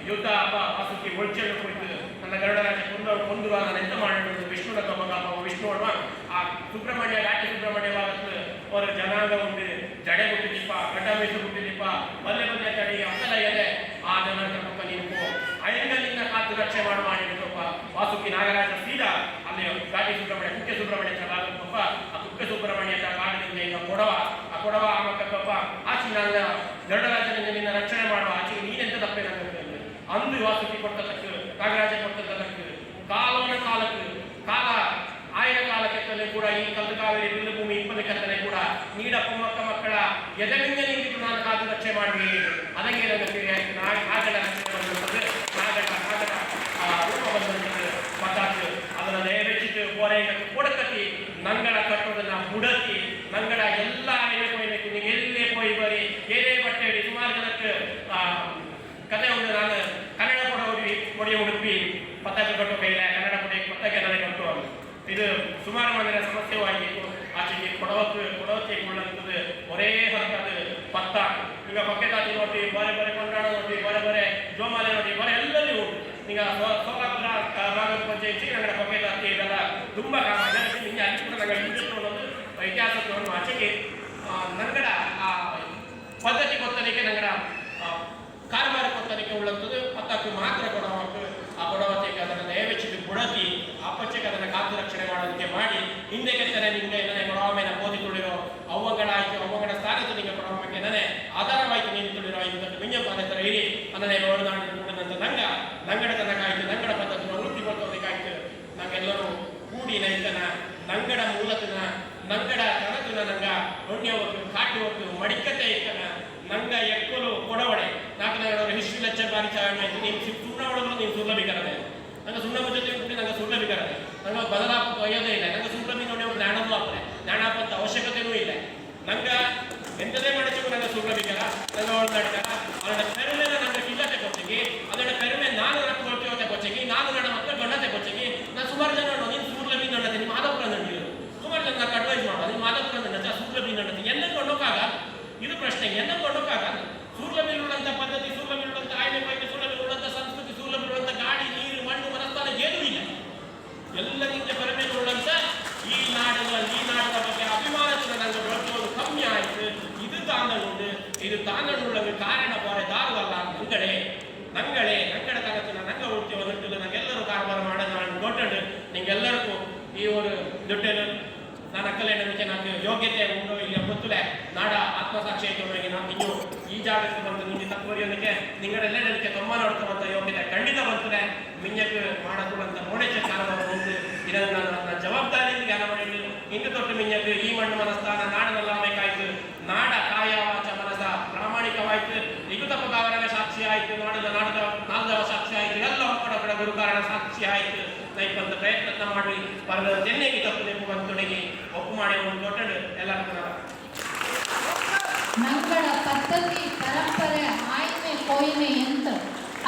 ಯುದ್ಧ ಹಬ್ಬ ವಾಸುಕಿ ಒಳ್ಚೆಯನ್ನು ಕುರಿತು ನನ್ನ ಗರುಡರಾಜ ಕೊಂದುವ ನಾನು ಎಂತ ಮಾಡಿರೋದು ವಿಷ್ಣುನ ತಮ್ಮ ವಿಷ್ಣು ಅನ್ನುವ ಆ ಸುಬ್ರಹ್ಮಣ್ಯ ಘಾಟಿ ಸುಬ್ರಹ್ಮಣ್ಯವಾಗತ್ತು ಅವರ ಜನಾಂಗ ಉಂಟು ಜಡೆ ಹುಟ್ಟಿದಿಪ್ಪ ಗಡ್ಡಮೇಸು ಹುಟ್ಟಿದಿಪ್ಪ ಬಲ್ಲೆ ಬಲ್ಲೆ ತಡಿ ಅಕ್ಕಲ ಎಲೆ ಆ ಜನರ ಪಕ್ಕ ನೀನು ಅಯ್ಯಂಗಲಿಂದ ಕಾತು ರಕ್ಷೆ ಮಾಡುವ ಮಾಡಿದಪ್ಪ ವಾಸುಕಿ ನಾಗರಾಜ ಸೀದಾ ಅಲ್ಲಿ ಘಾಟಿ ಸುಬ್ರಹ್ಮಣ್ಯ ಕುಕ್ಕೆ ಸುಬ್ರಹ್ಮಣ್ಯ ಆಗಪ್ಪ ಆ ಕುಕ್ಕೆ ಸುಬ್ರಹ್ಮಣ್ಯ ಕಾಡದಿಂದ ಈಗ ಆ ಕೊಡವ ಆ ಮಕ್ಕಪ್ಪ ಆಚೆ ನನ್ನ ಗರುಡರಾಜನಿಂದ ನಿನ್ನ ರಕ್ಷಣೆ ಮಾಡುವ ಆಚೆಗೆ ನೀನೆಂತ ತಪ್ಪೇ ನನಗೆ ಅಂದು ವಾಸುಕಿ ಕೊಟ್ಟದಕ್ಕೆ ನಾಗರಾಜ ಕೊಟ್ಟದಕ್ಕೆ ಕಾಲವನ ಕಾಲಕ್ಕೆ ಕಾಲ ಆಯ್ದ ಕಾಲಕ್ಕೆ ಕೂಡ ಈ ಕಲ್ಲು ಕಾವೇರಿ ಬಿಲ್ಲು ಭೂಮಿ ಇಪ್ಪತ್ತು ಕತ್ತಲೆ ಕೂಡ ನೀಡ ಮೊಮ್ಮಕ್ಕ ಮಕ್ಕಳ ಎದರಿಂದ ನಿಂತು ನಾನು ಕಾದು ರಕ್ಷೆ ಮಾಡಿ ಅದಕ್ಕೆ ನನ್ನ ಆಯ್ತು ನಾಗಡ ರಕ್ಷಣೆ ಬಂದಿರುತ್ತದೆ ನಾಗಡ ರೂಪ ಬಂದಿರುತ್ತದೆ ಪಟಾಕು ಅದನ್ನು ನೇವೆಚ್ಚಿಟ್ಟು ಕೋರೆಯನ್ನು ಕೊಡಕತ್ತಿ ನಂಗಡ ಕಟ್ಟೋದನ್ನ ಬುಡತಿ ನಂಗಡ ಎಲ್ಲ ಕೊಯ್ಬೇಕು ನೀವು ಎಲ್ಲೇ ಕೊಯ್ ಬರಿ ಏನೇ ಬಟ್ಟೆ ಹೇಳಿ ಸುಮಾರು ಜನಕ್ಕೆ ಕತೆ ಒಂದು ನಾನು ಕನ್ನಡ ಕೊಡಿ ಉಡುಪಿ ಪತಾಕೆ ಕಟ್ಟೋ ಕೈಲ ಕನ್ನಡ ಕೊಡಿ ಪತಾಕೆ ನನಗೆ ಕಟ್ಟುವ ಇದು ಸುಮಾರು ಮಂದಿರ ಸಮಸ್ಯೆವಾಗಿತ್ತು ಆಚೆಗೆ ಕೊಡವಕ್ಕೆ ಕೊಳ್ಳುತ್ತದೆ ಒರೇ ಹರಕದು ಪತ್ತ ಈಗ ಪಕ್ಕೆತಾತಿ ನೋಡಿ ಬರೆ ಬರೆ ಕೊಂಡಾಡ ನೋಡಿ ಬರೆ ಜೋಮಾಲೆ ನೋಡಿ ಬರೆ ಎಲ್ಲರೂ ಉಂಟು ಈಗ ಸೋಲಾಪುರ ಭಾಗದ ಪಂಚಾಯತಿ ನಂಗಡ ಪಕ್ಕೆತಾತಿ ಇದೆಲ್ಲ ತುಂಬ ನಿಮಗೆ ಅಲ್ಲಿ ಕೂಡ ನಂಗೆ ಇಂಟ್ರೆಸ್ಟ್ ಅನ್ನೋದು ಇತಿಹಾಸವನ್ನು ಆಚೆಗೆ ನಂಗಡ ಆ ಪದ್ಧತಿ ಗೊತ್ತಲಿಕ್ಕೆ ನಂಗಡ ಕಾರವಾರ ಕೊತ್ತಲಿಕ್ಕೆ ಉಳ್ಳಂಥದ್ದು ಪತ್ತಾಕು ಮಾತ್ರ ಕೊಡುವ ಆ ಕೊಡವತೆಗೆ ಅದನ್ನು ದಯವೆಚ್ಚಿಟ್ಟು ಬುಡತಿ ಅಪ್ಪಚ್ಚಕ್ಕೆ ಅದನ್ನು ಕಾತು ರಕ್ಷಣೆ ಮಾಡೋದಕ್ಕೆ ಮಾಡಿ ಹಿಂದೆ ಕೆತ್ತನೆ ನಿಂಗೆ ನನಗೆ ಕೊಡವಮೇನ ಓದಿ ತುಳಿರೋ ಅವ್ವಗಳಾಯ್ತು ಅವ್ವಗಳ ಸ್ಥಾನದ ನಿಂಗೆ ಕೊಡವಕ್ಕೆ ನನಗೆ ಆಧಾರವಾಯ್ತು ನೀನು ತುಳಿರೋ ಇಂಥ ಮಿಂಜಪ್ಪ ಹತ್ರ ಇರಿ ಅನ್ನನೇ ಓಡನಾಡು ಕೂಡದಂತ ನಂಗಡ ತನಕಾಯ್ತು ನಂಗಡ ಪದ್ಧತಿನ ವೃತ್ತಿ ಕೊಡ್ತೋದಕ್ಕಾಯ್ತು ನಾವೆಲ್ಲರೂ ಕೂಡಿ ನೈತನ ನಂಗಡ ಮೂಲತನ ನಂಗಡ ತನತನ ನಂಗ ಹೊಣ್ಯವತ್ತು ಕಾಟುವತ್ತು ಮಡಿಕತೆ ಇತ್ತನ ನಂಗ ಎಕ್ಕಲು ಕೊಡವಡೆ ನಾಲ್ಕು ನಗರ ಹಿಸ್ಟ್ರಿ ಲೆಕ್ಚರ್ ಬಾರಿ ಚಾರಣ ಆಯ್ತು ನೀನು ಸುಣ್ಣ ಹೊಡೆದ್ರು ನೀನು ಸುಳ್ಳಬಿಕರದೆ ನಂಗೆ ಸುಣ್ಣದ ಜೊತೆ ಉಂಟು ನಂಗೆ ಸುಳ್ಳಬಿಕರದೆ ನಂಗೆ ಬದಲಾಪ ಒಯ್ಯೋದೇ ಇಲ್ಲ ನಂಗೆ ಸುಳ್ಳಬಿ ನೋಡಿ ಜ್ಞಾನವೂ ಆಗ್ತದೆ ಜ್ಞಾನಾಪ ಅಂತ ಅವಶ್ಯಕತೆಯೂ ಇಲ್ಲ ನಂಗೆ ಎಂಥದೇ ಮಾಡಿದ್ರು ನಂಗೆ ಸುಳ್ಳಬಿಕರ ನಂಗೆ ಒಳಗಾಡ್ತಾರ ಅದರ ಪೆರುಮೆನ ನಂಗೆ ಕಿಲ್ಲತೆ ಕೊಚ್ಚಗಿ ಅದರ ಪೆರುಮೆ ನಾನು ನಟ್ಟು ಕೊಡ್ತೀವತ್ತೆ ಕೊಚ್ಚಗಿ ನಾನು ನನ್ನ ಮಕ್ಕಳು ಗಣ್ಣತೆ ಕೊಚ್ಚಗಿ ನಾನು ಸುಮಾರು ಜನ ನೀನು ಸುಳ್ಳಬಿ ನನ್ನತೆ ನಿಮ್ಮ ಮಾಧವಪುರ ನಂಟಿರು ಸುಮಾರು ಜನ నాకు ಅಡ್ವೈಸ್ ಮಾಡೋದು ನಿಮ್ಮ ಮಾಧವಪುರ ನನ್ನ ಸುಳ್ಳಬಿ ನನ್ನತೆ ಎಲ್ಲ ಕೊಂಡೋಗಾಗ ಇದು ಪ್ರಶ್ನೆ ಎಲ್ಲ ಕೊಂಡೋಗಾಗ ಸೂರ್ಲಬಿರುವಂಥ ಪದ್ಧತಿ ಸೂರ್ಲಬಿರುವಂಥ ಆಯ್ಕೆ ಪೈಕಿ ಸೂರ್ಲಬಿರುವಂಥ ಸಂಸ್ಕೃತಿ ಸೂರ್ಲಬಿರುವಂಥ ಗಾಳಿ ನೀರು ಮಣ್ಣು ಮನಸ್ಥಾನ ಏನೂ ಇಲ್ಲ ಎಲ್ಲರಿಂದ ಪರಮೇರುವಂಥ ಈ ನಾಡದ ಬಗ್ಗೆ ಅಭಿಮಾನದಿಂದ ನನಗೆ ಬೆಳೆಸೋದು ಕಮ್ಮಿ ಆಯಿತು ಇದು ತಾಂದನುಂಡು ಇದು ತಾಂದನುಳ್ಳಗೆ ಕಾರಣ ಬಾರೆ ದಾರುವಲ್ಲ ನಂಗಡೆ ತನಕ ನಂಗೆ ಉಳ್ತೀವನ್ನುಂಟು ನಂಗೆಲ್ಲರೂ ಕಾರಬಾರ ಮಾಡೋದು ನಾನು ಕೊಟ್ಟು ನಿಂಗೆಲ್ಲರಿಗೂ ಈ ಒಂದು ದುಡ್ಡನ್ನು ನಾನು ಅಕ್ಕಲೇ ನನಗೆ నాకు ಯೋಗ್ಯತೆ ಉಂಟು ಇಲ್ಲ ಗೊತ್ತಿಲ್ಲ ನಾಡ ಆತ್ಮಸಾಕ್ಷಿ ಆಯಿತು ನನಗೆ ನಾನು ಇನ್ನೂ ಈ ಜಾಗಕ್ಕೆ ಬಂದು ನಿನ್ನ ತಪ್ಪರಿಯೋದಕ್ಕೆ ನಿಂಗಳೆಲ್ಲ ನನಗೆ ತೊಂಬ ನೋಡ್ಕೊಂಬಂತ ಯೋಗ್ಯತೆ ಖಂಡಿತ ಬರ್ತದೆ ಮಿಂಜಕ್ಕೆ ಮಾಡಕೂಡಂತ ಮೋಡೆಚ್ಚ ಕಾಲವನ್ನು ಬಂದು ಇದನ್ನು ನನ್ನ ಜವಾಬ್ದಾರಿ ಜ್ಞಾನ ಮಾಡಿ ಇಂದು ತೊಟ್ಟು ಮಿಂಜಕ್ಕೆ ಈ ಮಣ್ಣು ಮನಸ್ಥಾನ ನಾಡನೆಲ್ಲ ಬೇಕಾಯ್ತು ನಾಡ ಕಾಯ ವಾಚ ಮನಸ ಪ್ರಾಮಾಣಿಕವಾಯ್ತು ನಿಗುತಪಗಾವರನ ಸಾಕ್ಷಿ ಆಯಿತು ನಾಡದ ಸಾಕ್ಷಿ ಆಯಿತು ಎಲ್ಲ ಒಕ್ಕಡ ಗುರುಕಾರಣ ಸಾಕ್ಷಿ ಆಯಿತು ನೈಪಂತ ಪ್ರಯತ್ನ ಮಾಡಿ ಪರದ ತೆನ್ನೆಗೆ ತಪ್ಪು ನೆಪ್ಪು ಬಂತೊಡಗಿ ಒಪ್ಪು ಮಾಡಿ ಒಂದು ದೊಡ್ಡ ಎಲ್ಲರಿಗೂ ನಂಗಡ ಪದ್ಧತಿ ಪರಂಪರೆ ಆಯ್ಮೆ ಕೊಯ್ಮೆ ಎಂತ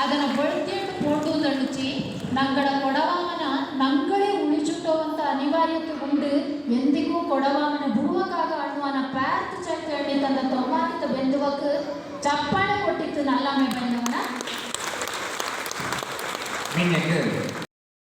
ಅದನ್ನು ಬಳತಿಟ್ಟು ಪೋಟುದಳುಚಿ ನಂಗಡ ಕೊಡವಾಮನ ನಂಗಳೇ ಉಳಿಚುಟ್ಟುವಂತ ಅನಿವಾರ್ಯತೆ ಉಂಡು ಎಂದಿಗೂ ಕೊಡವಾಮನ ಬಿಡುವಕ್ಕಾಗ ಅನ್ನುವನ ಪ್ಯಾರ್ತ್ ಚಕ್ಕಿ ತಂದ ತೊಂಬಾಕಿತ ಬೆಂದುವಕ್ಕೆ ಚಪ್ಪಾಳೆ ಕೊಟ್ಟಿತ್ತು ನಲ್ಲಮ್ಮೆ ಬೆಂದವನ ನಿನಗೆ